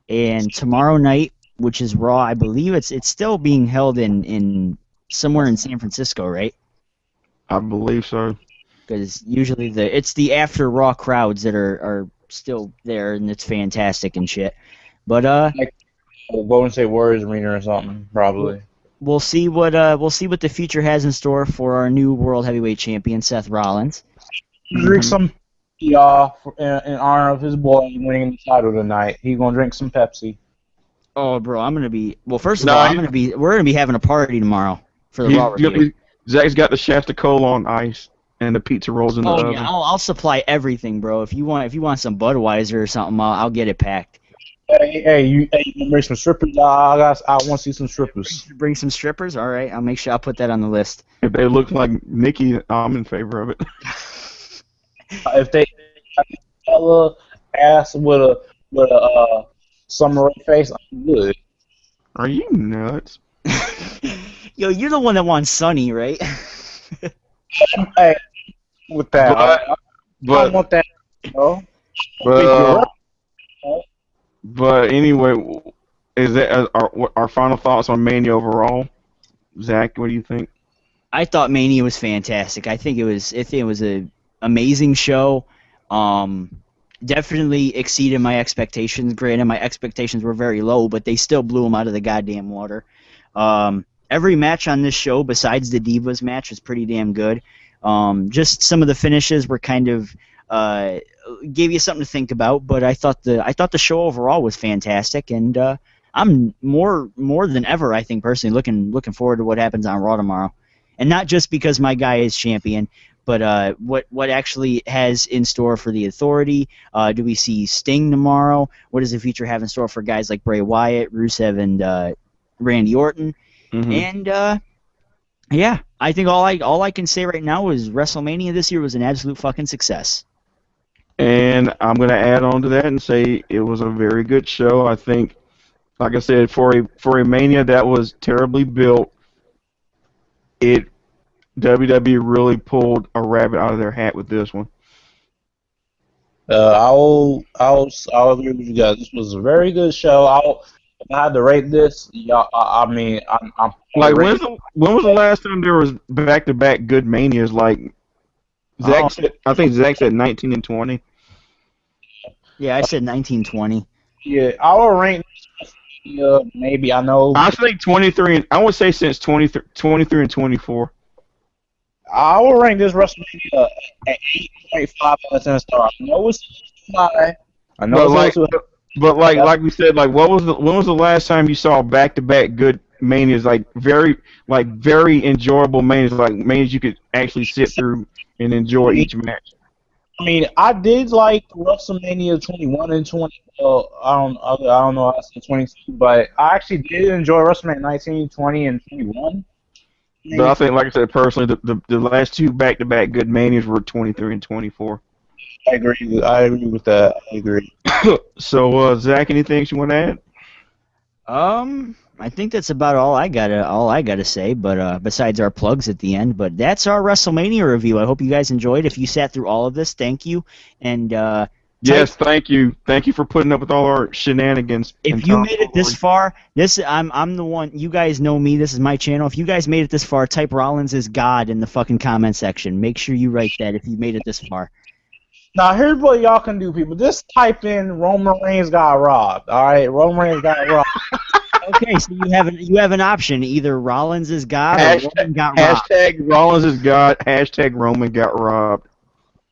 and tomorrow night, which is Raw, I believe it's still being held in somewhere in San Francisco, right? I believe so. Because usually it's the after Raw crowds that are still there, and it's fantastic and shit. But Golden State Warriors arena or something, probably. We'll see what the future has in store for our new world heavyweight champion Seth Rollins. Drink some y'all in honor of his boy winning the title tonight. He's gonna drink some Pepsi. Oh, bro, I'm gonna be. Well, first of all, we're gonna be having a party tomorrow for the Raw review. Zach's got the Shasta Cola on ice and the pizza rolls in the oven. Yeah, I'll supply everything, bro. If you want some Budweiser or something, I'll get it packed. Hey, you can bring some strippers. I want to see some strippers. Bring some strippers. All right, I'll make sure I'll put that on the list. If they look like Nikki, I'm in favor of it. If they have a ass with a samurai face, I'm good. Are you nuts? Yo, you're the one that wants Sunny, right? Hey, with that, I want that. But anyway, is that our final thoughts on Mania overall? Zach, what do you think? I thought Mania was fantastic. I think it was an amazing show. Definitely exceeded my expectations. Granted, my expectations were very low, but they still blew them out of the goddamn water. Every match on this show, besides the Divas match, was pretty damn good. Just some of the finishes were kind of gave you something to think about. But I thought the show overall was fantastic, and I'm more than ever, I think personally, looking forward to what happens on Raw tomorrow, and not just because my guy is champion, but what actually has in store for the Authority. Do we see Sting tomorrow? What does the future have in store for guys like Bray Wyatt, Rusev, and Randy Orton? And yeah, I think all I can say right now is WrestleMania this year was an absolute fucking success. And I'm gonna add on to that and say it was a very good show. I think, like I said, for a Mania that was terribly built, WWE really pulled a rabbit out of their hat with this one. I'll agree with you guys. This was a very good show. If I had to rate this, I mean, I'm like, when was the last time there was back-to-back good Manias? Like, I think Zach said 19 and 20. Yeah, I said 1920. Yeah, I would rank maybe, I know. I think 23, and I would say since 23 and 24. I will rank this WrestleMania at 8.5 out of 10 stars. I know it's high. I know it's but like we said, like when was the last time you saw back-to-back good Manias, like very enjoyable Manias, like Manias you could actually sit through and enjoy each match? I mean, I did like WrestleMania 21 and 20. I don't know how I said 22, but I actually did enjoy WrestleMania 19, 20, and 21. But I think, like I said, personally, the last two back-to-back good Manias were 23 and 24. I agree with that. I agree. So, Zach, anything you want to add? I think that's about all I gotta say. But besides our plugs at the end, but that's our WrestleMania review. I hope you guys enjoyed. If you sat through all of this, thank you. And yes, thank you for putting up with all our shenanigans. If you made it this far, I'm the one. You guys know me. This is my channel. If you guys made it this far, type Rollins is God in the fucking comment section. Make sure you write that if you made it this far. Now, here's what y'all can do, people. Just type in Roman Reigns got robbed. All right, Roman Reigns got robbed. Okay, so you have an option. Either Rollins is God or Roman got robbed. Hashtag Rollins is God. Hashtag Roman got robbed.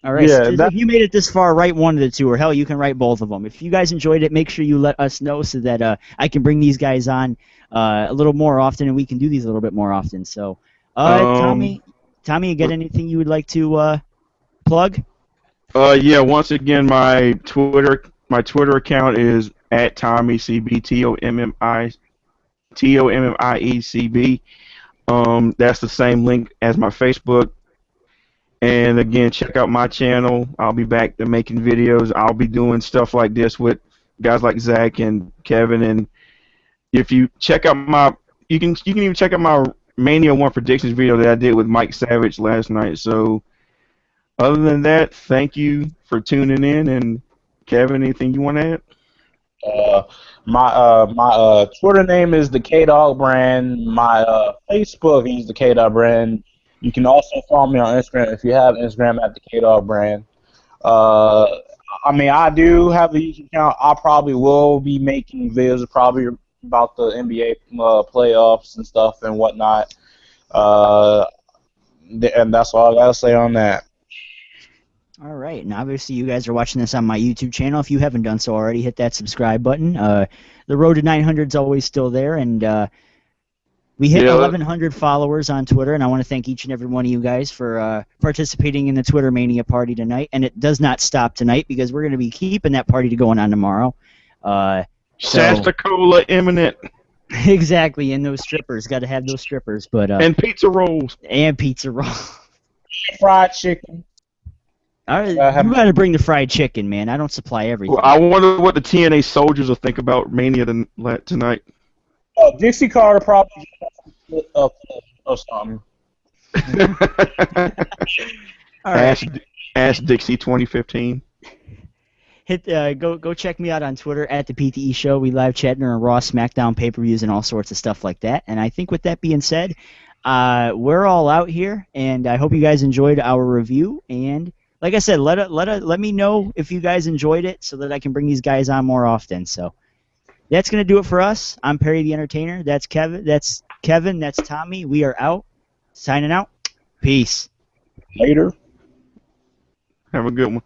All right, yeah, so if you made it this far, write one of the two, or hell, you can write both of them. If you guys enjoyed it, make sure you let us know so that I can bring these guys on a little more often, and we can do these a little bit more often. So, Tommy, you got anything you would like to plug? Yeah. Once again, my Twitter account is at TommyCB, TOMMIECB. That's the same link as my Facebook. And again, check out my channel. I'll be back to making videos. I'll be doing stuff like this with guys like Zach and Kevin. And if you check out you can even check out my Mania 1 predictions video that I did with Mike Savage last night. So, other than that, thank you for tuning in. And Kevin, anything you want to add? My Twitter name is the K-Dog Brand. My Facebook is the K-Dog Brand. You can also follow me on Instagram if you have Instagram at the K-Dog Brand. I mean, I do have a YouTube account. I probably will be making videos probably about the NBA playoffs and stuff and whatnot. Uh, and that's all I gotta say on that. All right, and obviously you guys are watching this on my YouTube channel. If you haven't done so already, hit that subscribe button. The road to 900 is always still there, and we hit Yeah. 1,100 followers on Twitter, and I want to thank each and every one of you guys for participating in the Twitter Mania party tonight. And it does not stop tonight because we're going to be keeping that party going on tomorrow. Shasta Cola imminent. Exactly, and those strippers. Got to have those strippers, but And pizza rolls. and pizza roll. Fried chicken. All right, you got to bring the fried chicken, man. I don't supply everything. Well, I wonder what the TNA soldiers will think about Mania tonight. Dixie Carter probably or something. All right. Ask Dixie 2015. Go check me out on Twitter at the PTE Show. We live chat during Raw, SmackDown, pay-per-views, and all sorts of stuff like that. And I think with that being said, we're all out here, and I hope you guys enjoyed our review. And like I said, let me know if you guys enjoyed it so that I can bring these guys on more often. So that's gonna do it for us. I'm Perry the Entertainer. That's Kevin. That's Tommy. We are out. Signing out. Peace. Later. Have a good one.